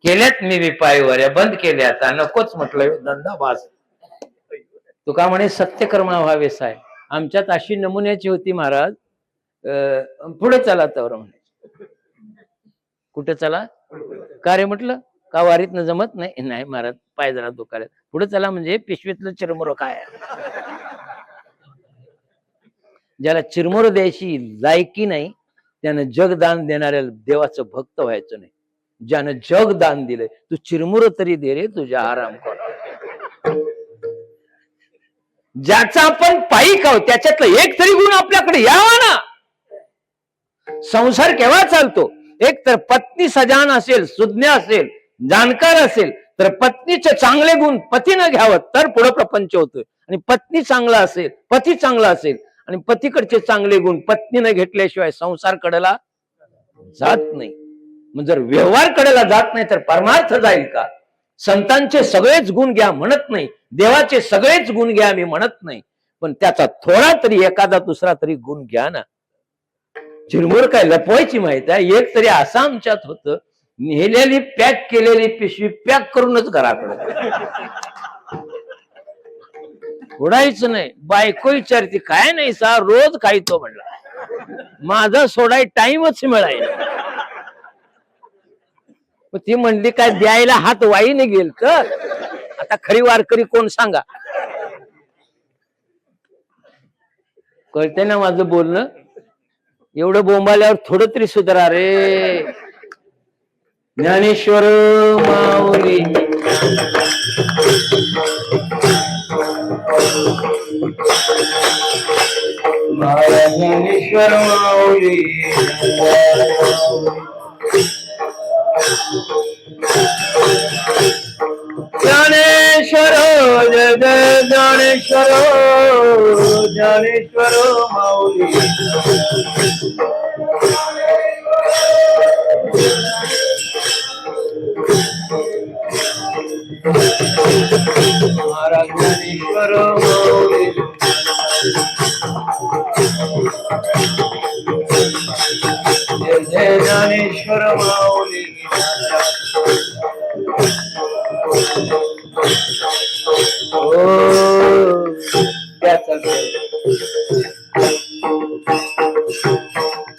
केल्यात मी पायवाऱ्या बंद केल्या, आता नकोच म्हटलं धंदा बास. तुका म्हणे सत्यकर्मा व्हावेस आहे. आमच्यात अशी नमुन्याची होती महाराज. पुढे चला तर म्हणे. कुठे चला? का रे म्हटलं, का वारीतनं जमत नाही? नाही महाराज, पाय जरा दुखायला. पुढे चला म्हणजे पिशवीतलं चिरमुर काय? ज्याला चिरमुर द्यायची लायकी नाही त्यानं जगदान देणाऱ्या देवाचं भक्त व्हायचं नाही. ज्यानं जग दान दिलंय, तू चिरमुर तरी दे रे तुझ्या आराम कर. ज्याचा आपण पायी खाऊ त्याच्यातलं एक तरी गुण आपल्याकडे यावा ना. संसार केव्हा चालतो? एक तर पत्नी सजान असेल, सुज्ञ असेल, जाणकार असेल तर पत्नीचे चांगले गुण पतीनं घ्यावं तर पुढे प्रपंच होतोय. आणि पत्नी चांगला असेल, पती चांगला असेल आणि पतीकडचे चांगले गुण पत्नीनं घेतल्याशिवाय संसार कडेला जात नाही. मग जर व्यवहार कडेला जात नाही तर परमार्थ जाईल का? संतांचे सगळेच गुण घ्या म्हणत नाही, देवाचे सगळेच गुण घ्या मी म्हणत नाही, पण त्याचा थोडा तरी एखादा दुसरा तरी गुण घ्या ना. चिरमुर काय लपवायची माहित आहे? एक तरी असं आमच्यात होतं, नेलेली पॅक केलेली पिशवी पॅक करूनच घराकडे उडायचं नाही. बायको विचारती काय नाही सा, रोज खायचो म्हणला, माझा सोडाय टाइमच मिळायला. ती म्हणली काय द्यायला हात वाईने गेल तर. आता खरी वारकरी कोण सांगा? कळते ना माझं बोलणं? एवढं बोंबाल्यावर थोडं तरी सुधारा रे. ज्ञानेश्वर माऊली ज्ञानेश्वर माऊली ज्ञानेश्वर जय ज्ञानेश्वर ज्ञानेश्वर माऊली महाराज ज्ञानेश्वर माऊली जय जय ज्ञानेश्वर माऊली ओ क्या चल रहा है